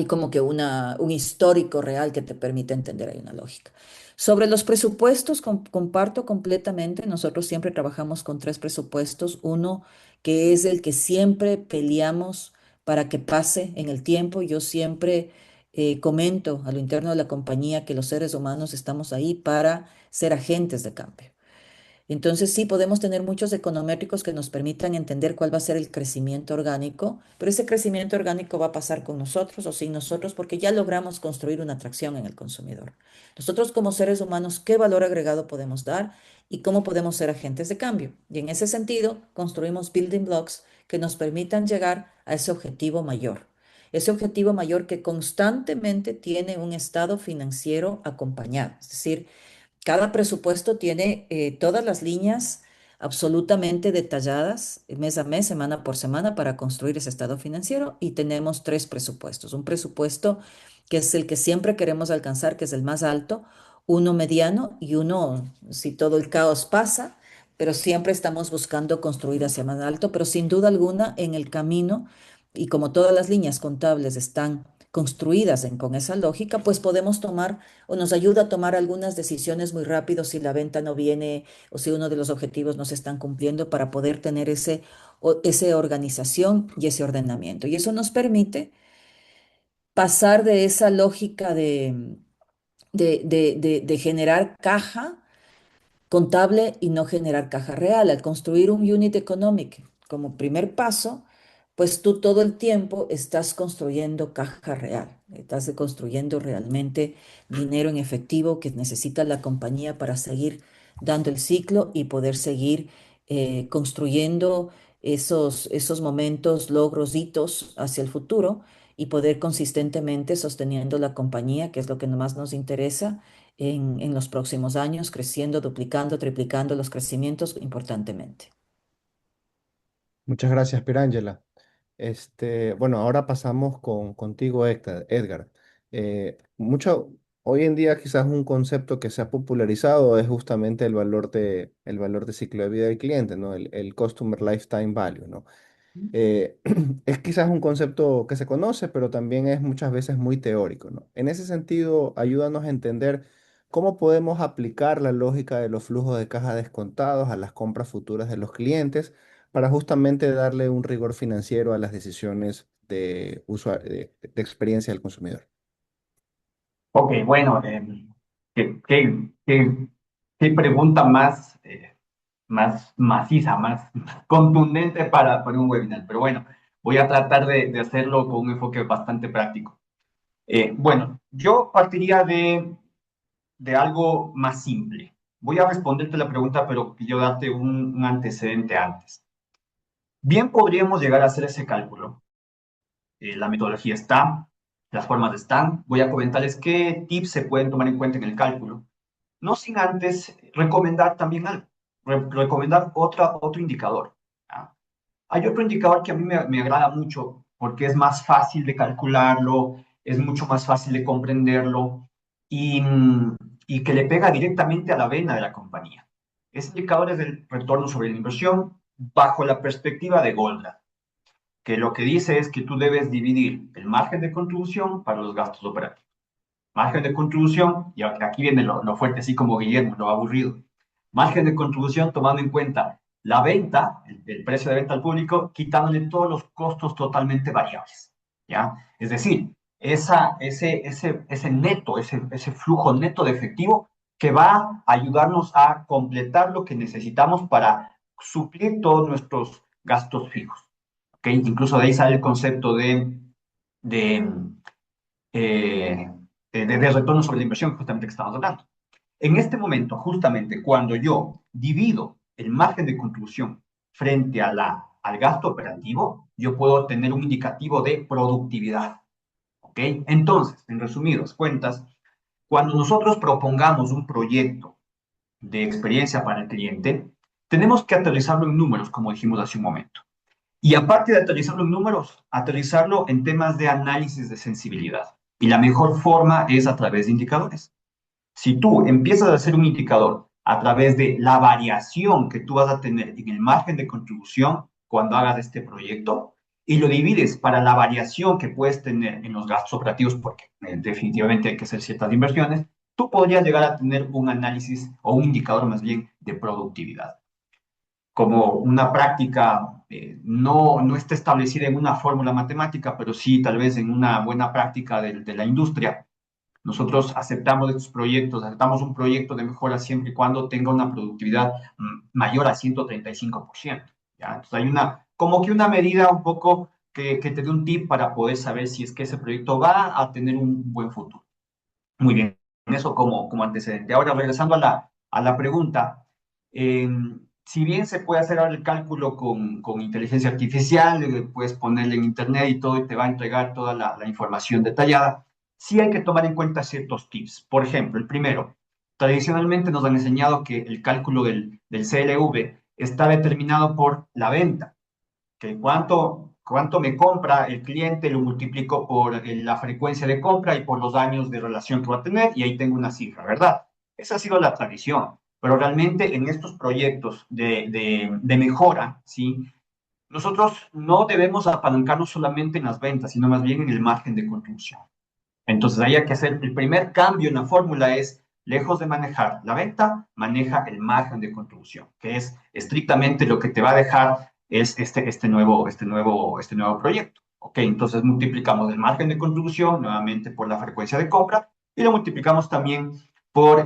como que un histórico real que te permita entender, hay una lógica. Sobre los presupuestos, comparto completamente. Nosotros siempre trabajamos con tres presupuestos. Uno que es el que siempre peleamos para que pase en el tiempo. Yo siempre comento a lo interno de la compañía que los seres humanos estamos ahí para ser agentes de cambio. Entonces sí podemos tener muchos econométricos que nos permitan entender cuál va a ser el crecimiento orgánico, pero ese crecimiento orgánico va a pasar con nosotros o sin nosotros porque ya logramos construir una atracción en el consumidor. Nosotros como seres humanos, ¿qué valor agregado podemos dar y cómo podemos ser agentes de cambio? Y en ese sentido, construimos building blocks que nos permitan llegar a ese objetivo mayor. Ese objetivo mayor que constantemente tiene un estado financiero acompañado, es decir, cada presupuesto tiene todas las líneas absolutamente detalladas mes a mes, semana por semana, para construir ese estado financiero y tenemos tres presupuestos. Un presupuesto que es el que siempre queremos alcanzar, que es el más alto, uno mediano y uno si todo el caos pasa, pero siempre estamos buscando construir hacia más alto, pero sin duda alguna en el camino y como todas las líneas contables están construidas con esa lógica, pues podemos tomar o nos ayuda a tomar algunas decisiones muy rápido si la venta no viene o si uno de los objetivos no se están cumpliendo para poder tener ese organización y ese ordenamiento. Y eso nos permite pasar de esa lógica de generar caja contable y no generar caja real. Al construir un unit economic como primer paso, pues tú todo el tiempo estás construyendo caja real, estás construyendo realmente dinero en efectivo que necesita la compañía para seguir dando el ciclo y poder seguir construyendo esos momentos, logros, hitos hacia el futuro y poder consistentemente sosteniendo la compañía, que es lo que más nos interesa en los próximos años, creciendo, duplicando, triplicando los crecimientos importantemente. Muchas gracias, Pirangela. Bueno, ahora pasamos contigo, Edgar. Hoy en día quizás un concepto que se ha popularizado es justamente el valor de ciclo de vida del cliente, ¿no? El Customer Lifetime Value, ¿no? Es quizás un concepto que se conoce, pero también es muchas veces muy teórico, ¿no? En ese sentido, ayúdanos a entender cómo podemos aplicar la lógica de los flujos de caja descontados a las compras futuras de los clientes para justamente darle un rigor financiero a las decisiones de experiencia del consumidor. Ok, bueno, ¿qué, qué, qué- qué pregunta más, más maciza, más contundente para un webinar? Pero bueno, voy a tratar de hacerlo con un enfoque bastante práctico. Bueno, yo partiría de algo más simple. Voy a responderte la pregunta, pero quiero darte un antecedente antes. Bien podríamos llegar a hacer ese cálculo. La metodología está, las formas están. Voy a comentarles qué tips se pueden tomar en cuenta en el cálculo. No sin antes recomendar también algo, recomendar otro indicador. ¿Ah? Hay otro indicador que a mí me agrada mucho porque es más fácil de calcularlo, es mucho más fácil de comprenderlo y, y que le pega directamente a la vena de la compañía. Ese indicador es el retorno sobre la inversión bajo la perspectiva de Goldman, que lo que dice es que tú debes dividir el margen de contribución para los gastos operativos. Margen de contribución, y aquí viene lo fuerte, así como Guillermo, lo aburrido. Margen de contribución tomando en cuenta la venta, el precio de venta al público, quitándole todos los costos totalmente variables. ¿Ya? Es decir, ese neto, ese flujo neto de efectivo que va a ayudarnos a completar lo que necesitamos para suplir todos nuestros gastos fijos. ¿Okay? Incluso de ahí sale el concepto de eh, de retorno sobre la inversión justamente que estamos hablando. En este momento, justamente cuando yo divido el margen de contribución frente al gasto operativo, yo puedo tener un indicativo de productividad. ¿Ok? Entonces, en resumidas cuentas, cuando nosotros propongamos un proyecto de experiencia para el cliente, tenemos que aterrizarlo en números, como dijimos hace un momento. Y aparte de aterrizarlo en números, aterrizarlo en temas de análisis de sensibilidad. Y la mejor forma es a través de indicadores. Si tú empiezas a hacer un indicador a través de la variación que tú vas a tener en el margen de contribución cuando hagas este proyecto y lo divides para la variación que puedes tener en los gastos operativos, porque definitivamente hay que hacer ciertas inversiones, tú podrías llegar a tener un análisis o un indicador más bien de productividad como una práctica, no está establecida en una fórmula matemática, pero sí tal vez en una buena práctica de la industria. nosotros aceptamos estos proyectos, aceptamos un proyecto de mejora siempre y cuando tenga una productividad mayor a 135%. ¿Ya? Entonces hay como que una medida un poco que te dé un tip para poder saber si es que ese proyecto va a tener un buen futuro. Muy bien, eso como antecedente. Ahora, regresando a la pregunta, eh, si bien se puede hacer ahora el cálculo con inteligencia artificial, puedes ponerle en internet y todo y te va a entregar toda la información detallada, sí hay que tomar en cuenta ciertos tips. Por ejemplo, el primero, tradicionalmente nos han enseñado que el cálculo del CLV está determinado por la venta, que cuánto me compra el cliente, lo multiplico por la frecuencia de compra y por los años de relación que va a tener, y ahí tengo una cifra, ¿verdad? Esa ha sido la tradición, pero realmente en estos proyectos de mejora, ¿sí? Nosotros no debemos apalancarnos solamente en las ventas, sino más bien en el margen de contribución. Entonces, ahí hay que hacer el primer cambio en la fórmula es, lejos de manejar la venta, maneja el margen de contribución, que es estrictamente lo que te va a dejar es este nuevo proyecto. Ok, entonces multiplicamos el margen de contribución nuevamente por la frecuencia de compra y lo multiplicamos también por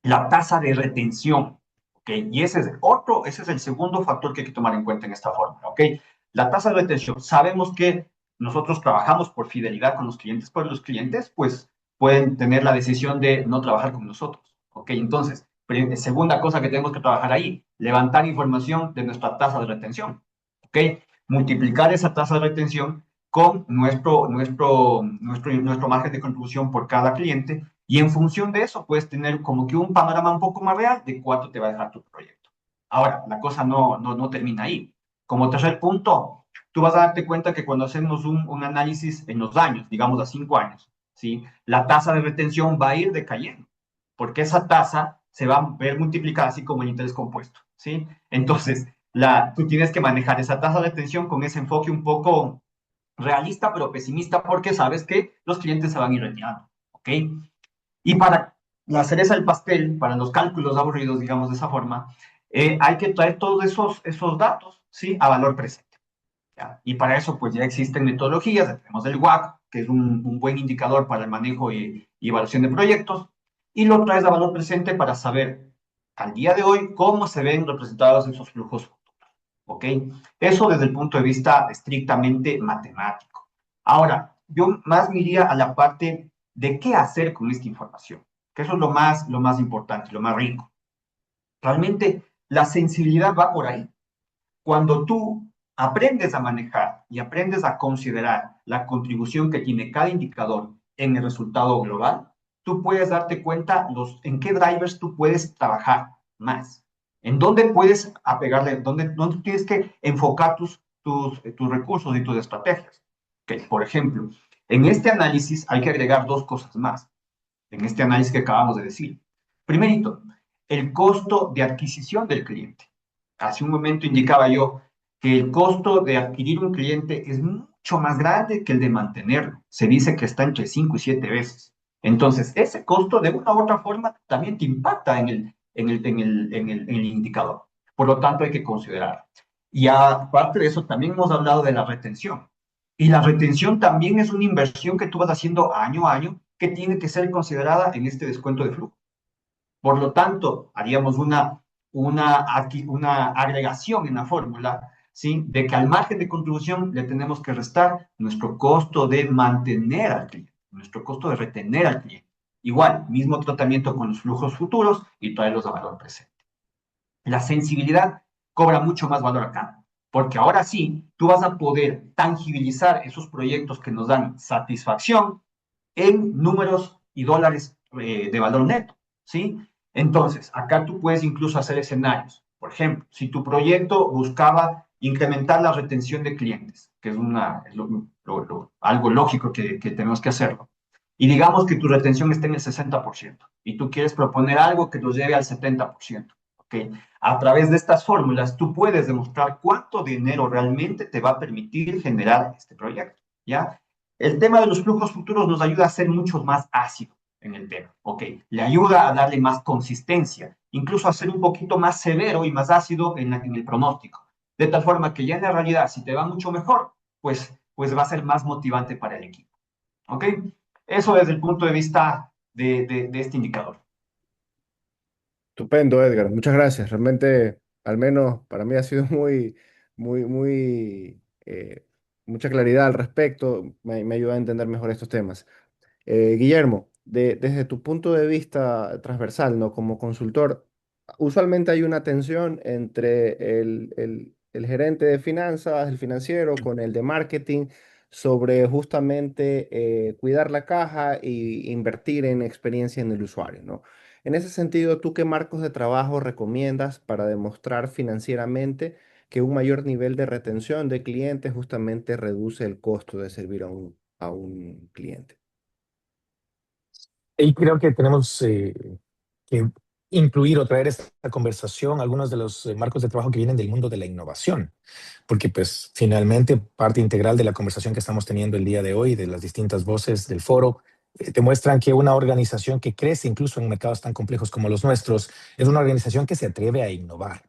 la tasa de retención. Ok, y ese es el segundo factor que hay que tomar en cuenta en esta fórmula. Ok, la tasa de retención. Sabemos que nosotros trabajamos por fidelidad con los clientes, pero los clientes pues pueden tener la decisión de no trabajar con nosotros. Ok, entonces, segunda cosa que tenemos que trabajar ahí, levantar información de nuestra tasa de retención. Ok, multiplicar esa tasa de retención con nuestro margen de contribución por cada cliente y en función de eso puedes tener como que un panorama un poco más real de cuánto te va a dejar tu proyecto. Ahora, la cosa no termina ahí. Como tercer punto, tú vas a darte cuenta que cuando hacemos un análisis en los años, digamos a 5 años, ¿sí? La tasa de retención va a ir decayendo, porque esa tasa se va a ver multiplicada así como el interés compuesto, ¿sí? Entonces, tú tienes que manejar esa tasa de retención con ese enfoque un poco realista, pero pesimista, porque sabes que los clientes se van a ir retirando, ¿ok? Y para la cereza del pastel, para los cálculos aburridos, digamos de esa forma, hay que traer todos esos datos, ¿sí? A valor presente. ¿Ya? Y para eso, pues ya existen metodologías, tenemos el WAC, que es un buen indicador para el manejo y evaluación de proyectos, y lo traes a valor presente para saber al día de hoy cómo se ven representados esos flujos futuros. ¿Ok? Eso desde el punto de vista estrictamente matemático. Ahora, yo más me iría a la parte de qué hacer con esta información, que eso es lo más importante, lo más rico. Realmente la sensibilidad va por ahí. Cuando tú aprendes a manejar y aprendes a considerar la contribución que tiene cada indicador en el resultado global, tú puedes darte cuenta en qué drivers tú puedes trabajar más, en dónde puedes apegarle, dónde tienes que enfocar tus recursos y tus estrategias. Okay, por ejemplo, en este análisis hay que agregar dos cosas más, en este análisis que acabamos de decir. Primerito, el costo de adquisición del cliente. Hace un momento indicaba yo que el costo de adquirir un cliente es mucho más grande que el de mantenerlo. Se dice que está entre 5 y 7 veces. Entonces, ese costo de una u otra forma también te impacta en el indicador. Por lo tanto, hay que considerarlo. Y aparte de eso, también hemos hablado de la retención. Y la retención también es una inversión que tú vas haciendo año a año que tiene que ser considerada en este descuento de flujo. Por lo tanto, haríamos una agregación en la fórmula, ¿sí? De que al margen de contribución le tenemos que restar nuestro costo de mantener al cliente, nuestro costo de retener al cliente. Igual, mismo tratamiento con los flujos futuros y traerlos a valor presente. La sensibilidad cobra mucho más valor acá, porque ahora sí, tú vas a poder tangibilizar esos proyectos que nos dan satisfacción en números y dólares de valor neto, ¿sí? Entonces, acá tú puedes incluso hacer escenarios. Por ejemplo, si tu proyecto buscaba incrementar la retención de clientes, que es algo lógico que tenemos que hacerlo, y digamos que tu retención está en el 60%, y tú quieres proponer algo que nos lleve al 70%, ¿ok? A través de estas fórmulas, tú puedes demostrar cuánto dinero realmente te va a permitir generar este proyecto, ¿ya? El tema de los flujos futuros nos ayuda a ser mucho más ácido en el tema, ¿ok? Le ayuda a darle más consistencia, incluso a ser un poquito más severo y más ácido en el pronóstico, de tal forma que ya en la realidad, si te va mucho mejor, pues va a ser más motivante para el equipo, ¿ok? Eso desde el punto de vista de este indicador. Estupendo, Edgar. Muchas gracias. Realmente, al menos para mí ha sido muy, mucha claridad al respecto. Me ayuda a entender mejor estos temas. Guillermo, desde tu punto de vista transversal, ¿no? Como consultor, usualmente hay una tensión entre el gerente de finanzas, el financiero, con el de marketing, sobre justamente cuidar la caja e invertir en experiencia en el usuario, ¿no? En ese sentido, ¿tú qué marcos de trabajo recomiendas para demostrar financieramente que un mayor nivel de retención de clientes justamente reduce el costo de servir a un cliente? Y creo que tenemos que incluir o traer esta conversación algunos de los marcos de trabajo que vienen del mundo de la innovación, porque pues finalmente parte integral de la conversación que estamos teniendo el día de hoy, de las distintas voces del foro, demuestran que una organización que crece incluso en mercados tan complejos como los nuestros es una organización que se atreve a innovar.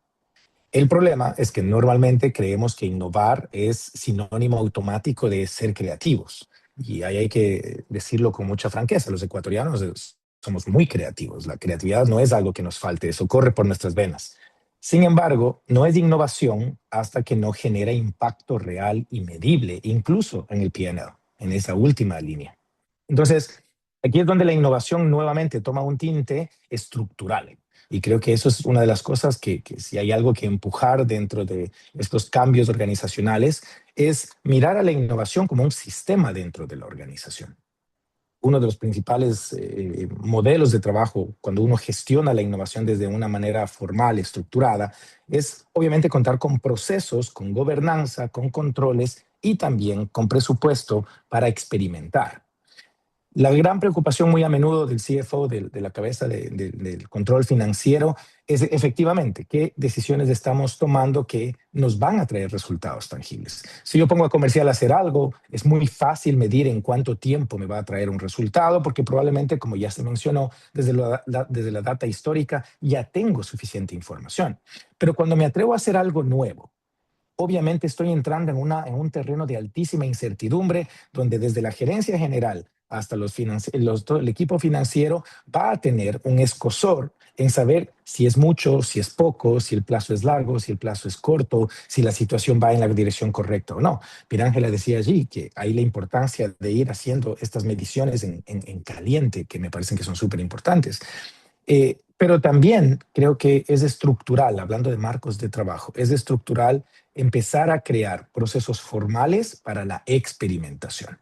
El problema es que normalmente creemos que innovar es sinónimo automático de ser creativos. Y ahí hay que decirlo con mucha franqueza. Los ecuatorianos somos muy creativos. La creatividad no es algo que nos falte, eso corre por nuestras venas. Sin embargo, no es innovación hasta que no genera impacto real y medible, incluso en el P&L, en esa última línea. Entonces, aquí es donde la innovación nuevamente toma un tinte estructural. Y creo que eso es una de las cosas que si hay algo que empujar dentro de estos cambios organizacionales, es mirar a la innovación como un sistema dentro de la organización. Uno de los principales modelos de trabajo cuando uno gestiona la innovación desde una manera formal, estructurada, es obviamente contar con procesos, con gobernanza, con controles y también con presupuesto para experimentar. La gran preocupación muy a menudo del CFO, de la cabeza del control financiero, es efectivamente qué decisiones estamos tomando que nos van a traer resultados tangibles. Si yo pongo a comercial a hacer algo, es muy fácil medir en cuánto tiempo me va a traer un resultado, porque probablemente, como ya se mencionó, desde la data histórica ya tengo suficiente información. Pero cuando me atrevo a hacer algo nuevo, obviamente estoy entrando en un terreno de altísima incertidumbre, donde desde la gerencia general hasta todo el equipo financiero va a tener un escozor en saber si es mucho, si es poco, si el plazo es largo, si el plazo es corto, si la situación va en la dirección correcta o no. Pirángela decía allí que hay la importancia de ir haciendo estas mediciones en caliente, que me parecen que son súper importantes. Pero también creo que es estructural, hablando de marcos de trabajo, es estructural empezar a crear procesos formales para la experimentación.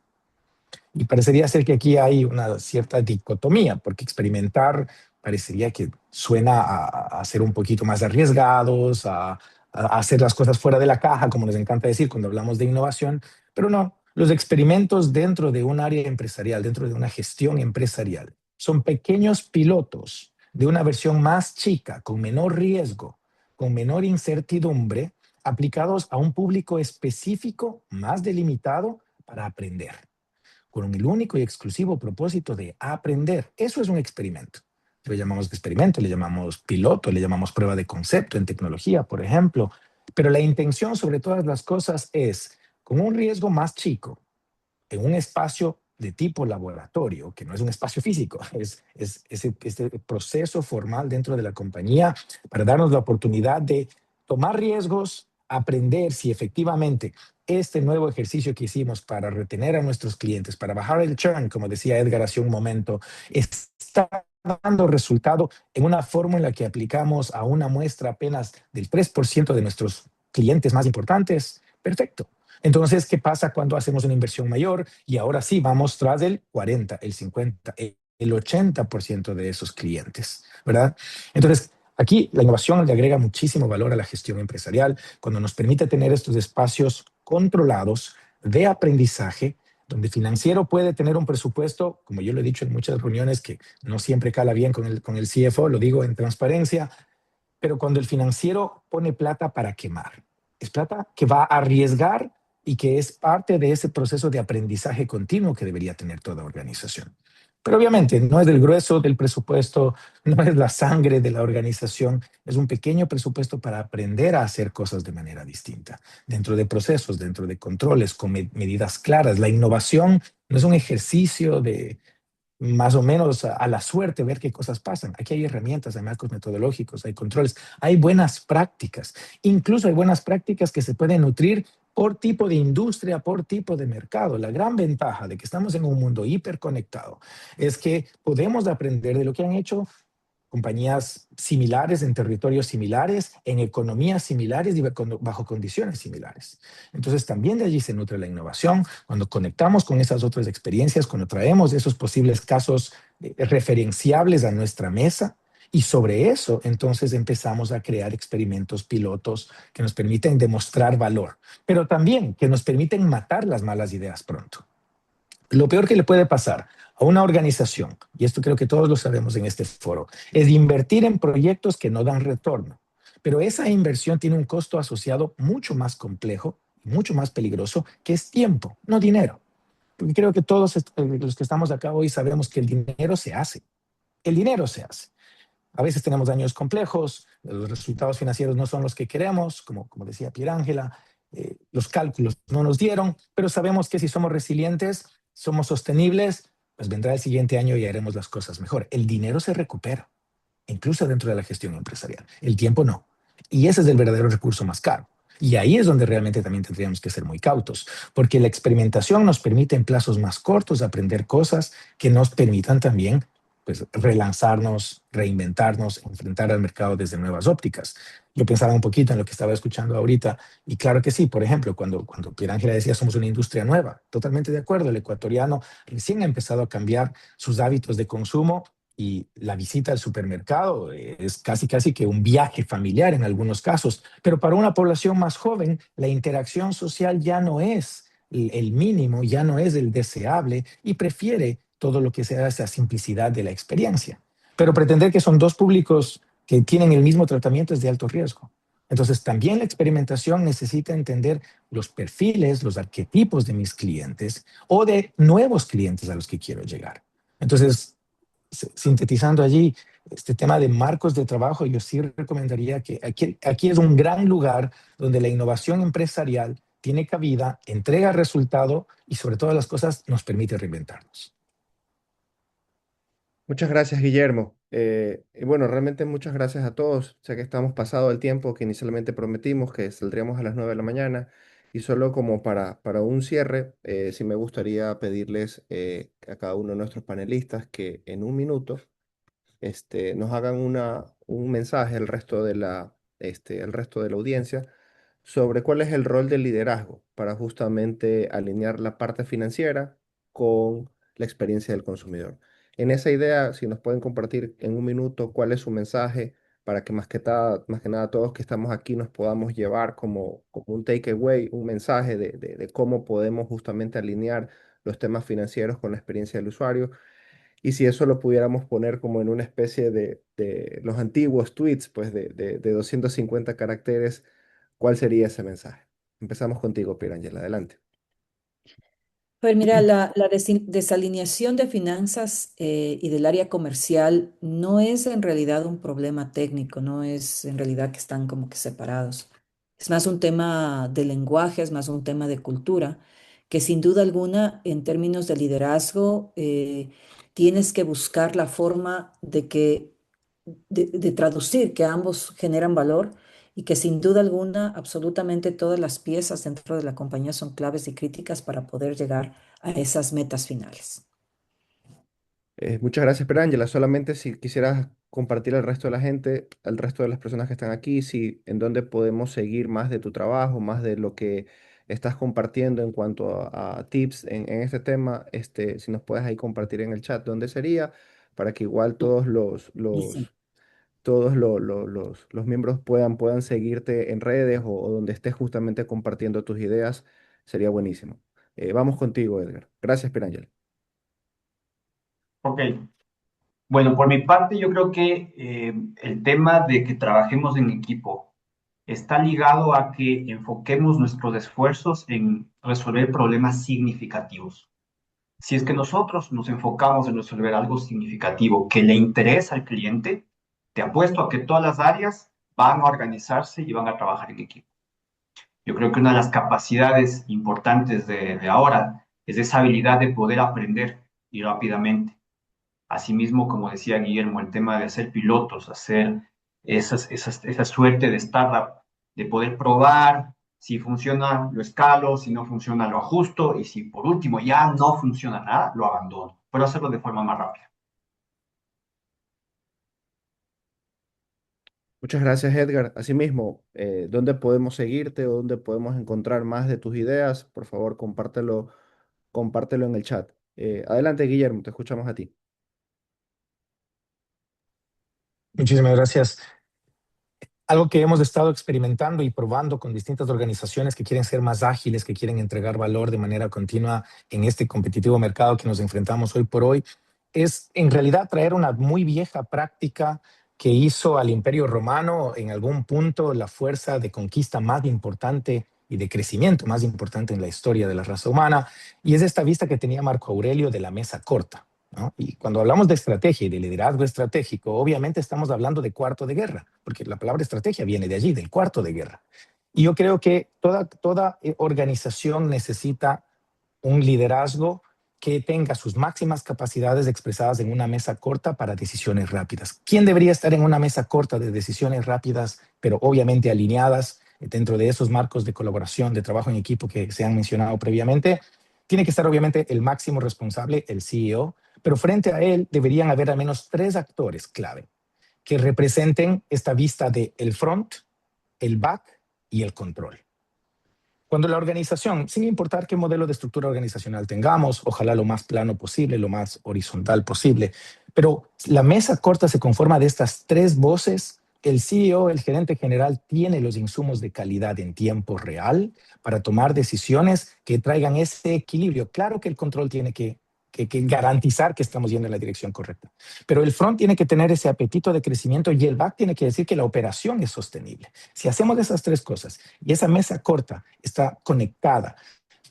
Y parecería ser que aquí hay una cierta dicotomía, porque experimentar parecería que suena a ser un poquito más arriesgados, a hacer las cosas fuera de la caja, como nos encanta decir cuando hablamos de innovación, pero no, los experimentos dentro de un área empresarial, dentro de una gestión empresarial, son pequeños pilotos de una versión más chica, con menor riesgo, con menor incertidumbre, aplicados a un público específico más delimitado para aprender con el único y exclusivo propósito de aprender. Eso es un experimento. Le llamamos experimento, le llamamos piloto, le llamamos prueba de concepto en tecnología, por ejemplo. Pero la intención sobre todas las cosas es, con un riesgo más chico, en un espacio de tipo laboratorio, que no es un espacio físico, es este proceso formal dentro de la compañía para darnos la oportunidad de tomar riesgos, aprender si efectivamente este nuevo ejercicio que hicimos para retener a nuestros clientes, para bajar el churn, como decía Edgar hace un momento, está dando resultado en una fórmula que aplicamos a una muestra apenas del 3% de nuestros clientes más importantes. Perfecto. Entonces, ¿qué pasa cuando hacemos una inversión mayor? Y ahora sí, vamos tras el 40, el 50, el 80% de esos clientes, ¿verdad? Entonces, aquí la innovación le agrega muchísimo valor a la gestión empresarial cuando nos permite tener estos espacios controlados de aprendizaje, donde financiero puede tener un presupuesto, como yo lo he dicho en muchas reuniones, que no siempre cala bien con el CFO, lo digo en transparencia, pero cuando el financiero pone plata para quemar, es plata que va a arriesgar y que es parte de ese proceso de aprendizaje continuo que debería tener toda organización. Pero obviamente no es el grueso del presupuesto, no es la sangre de la organización, es un pequeño presupuesto para aprender a hacer cosas de manera distinta, dentro de procesos, dentro de controles, con medidas claras. La innovación No es un ejercicio de más o menos a la suerte ver qué cosas pasan. Aquí hay herramientas, hay marcos metodológicos, hay controles, hay buenas prácticas. Incluso hay buenas prácticas que se pueden nutrir por tipo de industria, por tipo de mercado. La gran ventaja de que estamos en un mundo hiperconectado es que podemos aprender de lo que han hecho compañías similares en territorios similares, en economías similares y bajo condiciones similares. Entonces también de allí se nutre la innovación. Cuando conectamos con esas otras experiencias, cuando traemos esos posibles casos referenciables a nuestra mesa, y sobre eso entonces empezamos a crear experimentos pilotos que nos permiten demostrar valor, pero también que nos permiten matar las malas ideas pronto. Lo peor que le puede pasar a una organización, y esto creo que todos lo sabemos en este foro, es invertir en proyectos que no dan retorno. Pero esa inversión tiene un costo asociado mucho más complejo, mucho más peligroso, que es tiempo, no dinero. Porque creo que todos los que estamos acá hoy sabemos que el dinero se hace. El dinero se hace. A veces tenemos años complejos, los resultados financieros no son los que queremos, como decía Pierangela, los cálculos no nos dieron, pero sabemos que si somos resilientes, somos sostenibles, pues vendrá el siguiente año y haremos las cosas mejor. El dinero se recupera, incluso dentro de la gestión empresarial. El tiempo no. Y ese es el verdadero recurso más caro. Y ahí es donde realmente también tendríamos que ser muy cautos, porque la experimentación nos permite en plazos más cortos aprender cosas que nos permitan también pues, relanzarnos, reinventarnos, enfrentar al mercado desde nuevas ópticas. Yo pensaba un poquito en lo que estaba escuchando ahorita y claro que sí, por ejemplo, cuando Pierangela decía somos una industria nueva, totalmente de acuerdo, el ecuatoriano recién ha empezado a cambiar sus hábitos de consumo y la visita al supermercado es casi casi que un viaje familiar en algunos casos, pero para una población más joven la interacción social ya no es el mínimo, ya no es el deseable y prefiere todo lo que sea esa simplicidad de la experiencia. Pero pretender que son dos públicos que tienen el mismo tratamiento es de alto riesgo. Entonces, también la experimentación necesita entender los perfiles, los arquetipos de mis clientes o de nuevos clientes a los que quiero llegar. Entonces, sintetizando allí este tema de marcos de trabajo, yo sí recomendaría que aquí es un gran lugar donde la innovación empresarial tiene cabida, entrega resultado y sobre todas las cosas nos permite reinventarnos. Muchas gracias, Guillermo. Y bueno, realmente muchas gracias a todos. Sé que estamos pasado el tiempo que inicialmente prometimos, que saldríamos a las 9 de la mañana. Y solo como para un cierre, sí me gustaría pedirles a cada uno de nuestros panelistas que en un minuto nos hagan un mensaje el resto de la audiencia sobre cuál es el rol del liderazgo para justamente alinear la parte financiera con la experiencia del consumidor. En esa idea, si nos pueden compartir en un minuto cuál es su mensaje para que más que nada todos que estamos aquí nos podamos llevar como un takeaway, un mensaje de cómo podemos justamente alinear los temas financieros con la experiencia del usuario. Y si eso lo pudiéramos poner como en una especie de los antiguos tweets, pues de 250 caracteres, ¿cuál sería ese mensaje? Empezamos contigo, Pirangela, adelante. Pues mira, la desalineación de finanzas y del área comercial no es en realidad un problema técnico, no es en realidad que están como que separados. Es más un tema de lenguaje, es más un tema de cultura, que sin duda alguna en términos de liderazgo tienes que buscar la forma de traducir que ambos generan valor y que sin duda alguna absolutamente todas las piezas dentro de la compañía son claves y críticas para poder llegar a esas metas finales. Muchas gracias, Pirangela. Solamente si quisieras compartir al resto de la gente, al resto de las personas que están aquí, si en dónde podemos seguir más de tu trabajo, más de lo que estás compartiendo en cuanto a tips en este tema, si nos puedes ahí compartir en el chat dónde sería, para que igual Buenísimo. todos los miembros puedan seguirte en redes o donde estés justamente compartiendo tus ideas, sería buenísimo. Vamos contigo, Edgar. Gracias, Pirangel. Ok, bueno, por mi parte yo creo que el tema de que trabajemos en equipo está ligado a que enfoquemos nuestros esfuerzos en resolver problemas significativos. Si es que nosotros nos enfocamos en resolver algo significativo que le interesa al cliente, te apuesto a que todas las áreas van a organizarse y van a trabajar en equipo. Yo creo que una de las capacidades importantes de ahora es esa habilidad de poder aprender y rápidamente. Asimismo, como decía Guillermo, el tema de hacer pilotos, hacer esa suerte de startup, de poder probar, si funciona, lo escalo, si no funciona, lo ajusto, y si por último ya no funciona nada, lo abandono, pero hacerlo de forma más rápida. Muchas gracias, Edgar. Asimismo, ¿dónde podemos seguirte o dónde podemos encontrar más de tus ideas? Por favor, compártelo en el chat. Adelante, Guillermo, te escuchamos a ti. Muchísimas gracias. Algo que hemos estado experimentando y probando con distintas organizaciones que quieren ser más ágiles, que quieren entregar valor de manera continua en este competitivo mercado que nos enfrentamos hoy por hoy, es en realidad traer una muy vieja práctica que hizo al Imperio Romano en algún punto la fuerza de conquista más importante y de crecimiento más importante en la historia de la raza humana, y es esta vista que tenía Marco Aurelio de la mesa corta, ¿no? Y cuando hablamos de estrategia y de liderazgo estratégico, obviamente estamos hablando de cuarto de guerra, porque la palabra estrategia viene de allí, del cuarto de guerra. Y yo creo que toda organización necesita un liderazgo que tenga sus máximas capacidades expresadas en una mesa corta para decisiones rápidas. ¿Quién debería estar en una mesa corta de decisiones rápidas, pero obviamente alineadas dentro de esos marcos de colaboración, de trabajo en equipo que se han mencionado previamente? Tiene que estar obviamente el máximo responsable, el CEO, pero frente a él deberían haber al menos tres actores clave que representen esta vista de el front, el back y el control. Cuando la organización, sin importar qué modelo de estructura organizacional tengamos, ojalá lo más plano posible, lo más horizontal posible, pero la mesa corta se conforma de estas tres voces. El CEO, el gerente general, tiene los insumos de calidad en tiempo real para tomar decisiones que traigan ese equilibrio. Claro que el control tiene que garantizar que estamos yendo en la dirección correcta, pero el front tiene que tener ese apetito de crecimiento y el back tiene que decir que la operación es sostenible. Si hacemos esas tres cosas y esa mesa corta está conectada,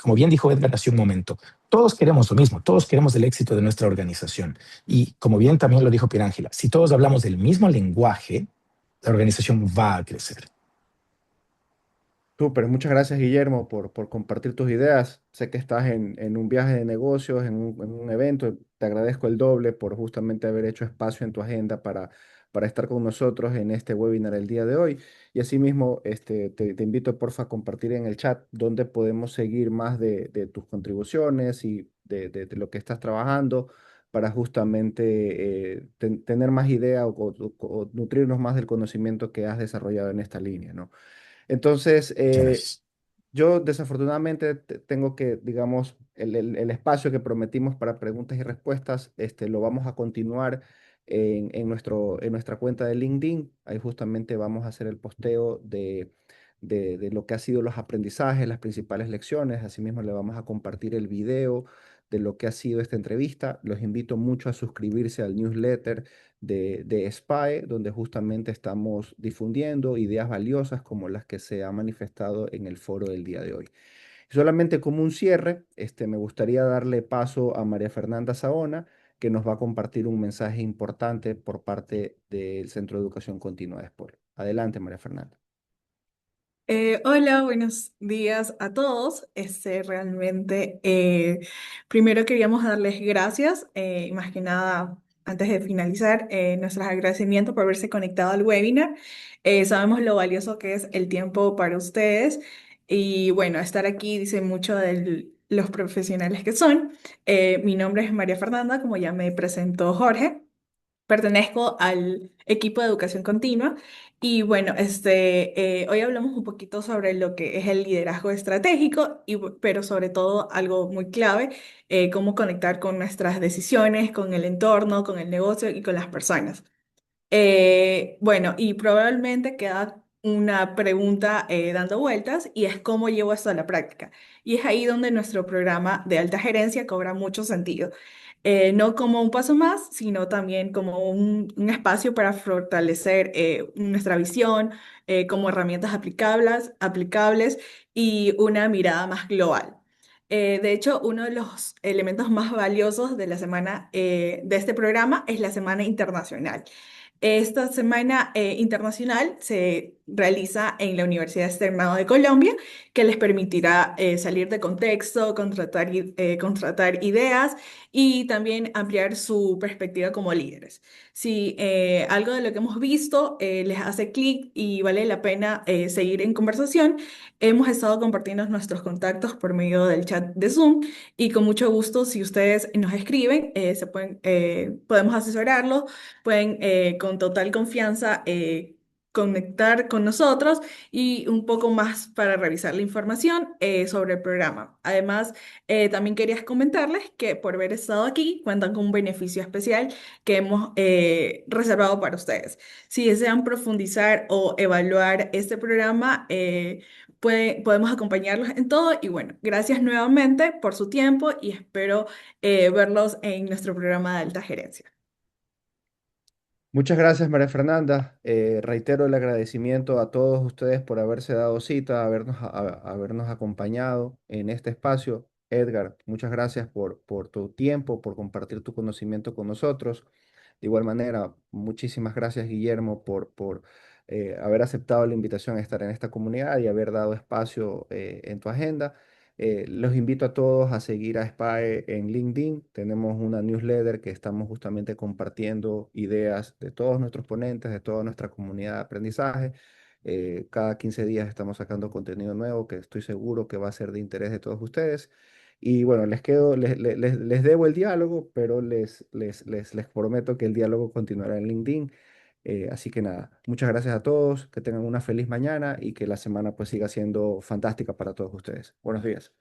como bien dijo Edgar hace un momento, todos queremos lo mismo, todos queremos el éxito de nuestra organización. Y como bien también lo dijo Pierángela, si todos hablamos del mismo lenguaje, la organización va a crecer. Súper, muchas gracias, Guillermo, por compartir tus ideas. Sé que estás en un viaje de negocios, en un evento. Te agradezco el doble por justamente haber hecho espacio en tu agenda para estar con nosotros en este webinar el día de hoy. Y asimismo, te invito, porfa, a compartir en el chat donde podemos seguir más de tus contribuciones y de lo que estás trabajando para justamente tener más idea o nutrirnos más del conocimiento que has desarrollado en esta línea, ¿no? Entonces, Muchas gracias. yo desafortunadamente tengo que, digamos, el espacio que prometimos para preguntas y respuestas, lo vamos a continuar en nuestra cuenta de LinkedIn. Ahí justamente vamos a hacer el posteo de lo que ha sido los aprendizajes, las principales lecciones. Asimismo, le vamos a compartir el video de lo que ha sido esta entrevista. Los invito mucho a suscribirse al newsletter de SPY, donde justamente estamos difundiendo ideas valiosas como las que se han manifestado en el foro del día de hoy. Solamente como un cierre, me gustaría darle paso a María Fernanda Saona, que nos va a compartir un mensaje importante por parte del Centro de Educación Continua de Espol. Adelante, María Fernanda. Hola, buenos días a todos. Primero queríamos darles gracias, y más que nada, antes de finalizar, nuestros agradecimientos por haberse conectado al webinar. Sabemos lo valioso que es el tiempo para ustedes y bueno, estar aquí dice mucho de los profesionales que son. Mi nombre es María Fernanda, como ya me presentó Jorge. Pertenezco al equipo de educación continua y bueno, hoy hablamos un poquito sobre lo que es el liderazgo estratégico, pero sobre todo algo muy clave, cómo conectar con nuestras decisiones, con el entorno, con el negocio y con las personas. Bueno, y probablemente queda una pregunta dando vueltas y es cómo llevo esto a la práctica. Y es ahí donde nuestro programa de alta gerencia cobra mucho sentido. No como un paso más, sino también como un espacio para fortalecer nuestra visión, como herramientas aplicables y una mirada más global. De hecho, uno de los elementos más valiosos de la semana de este programa es la Semana Internacional. Esta semana internacional se realiza en la Universidad Externado de Colombia, que les permitirá salir de contexto, contratar ideas y también ampliar su perspectiva como líderes. Si algo de lo que hemos visto les hace clic y vale la pena seguir en conversación, hemos estado compartiendo nuestros contactos por medio del chat de Zoom y con mucho gusto, si ustedes nos escriben, podemos asesorarlos, pueden con total confianza conectar con nosotros y un poco más para revisar la información sobre el programa. Además, también quería comentarles que por haber estado aquí cuentan con un beneficio especial que hemos reservado para ustedes. Si desean profundizar o evaluar este programa, podemos acompañarlos en todo y bueno, gracias nuevamente por su tiempo y espero verlos en nuestro programa de alta gerencia. Muchas gracias, María Fernanda. Reitero el agradecimiento a todos ustedes por haberse dado cita, habernos acompañado en este espacio. Edgar, muchas gracias por tu tiempo, por compartir tu conocimiento con nosotros. De igual manera, muchísimas gracias, Guillermo, por haber aceptado la invitación a estar en esta comunidad y haber dado espacio en tu agenda. Los invito a todos a seguir a SPAE en LinkedIn. Tenemos una newsletter que estamos justamente compartiendo ideas de todos nuestros ponentes, de toda nuestra comunidad de aprendizaje. Cada 15 días estamos sacando contenido nuevo que estoy seguro que va a ser de interés de todos ustedes. Y bueno, les debo el diálogo, pero les prometo que el diálogo continuará en LinkedIn. Así que nada, muchas gracias a todos, que tengan una feliz mañana y que la semana pues siga siendo fantástica para todos ustedes. Buenos días.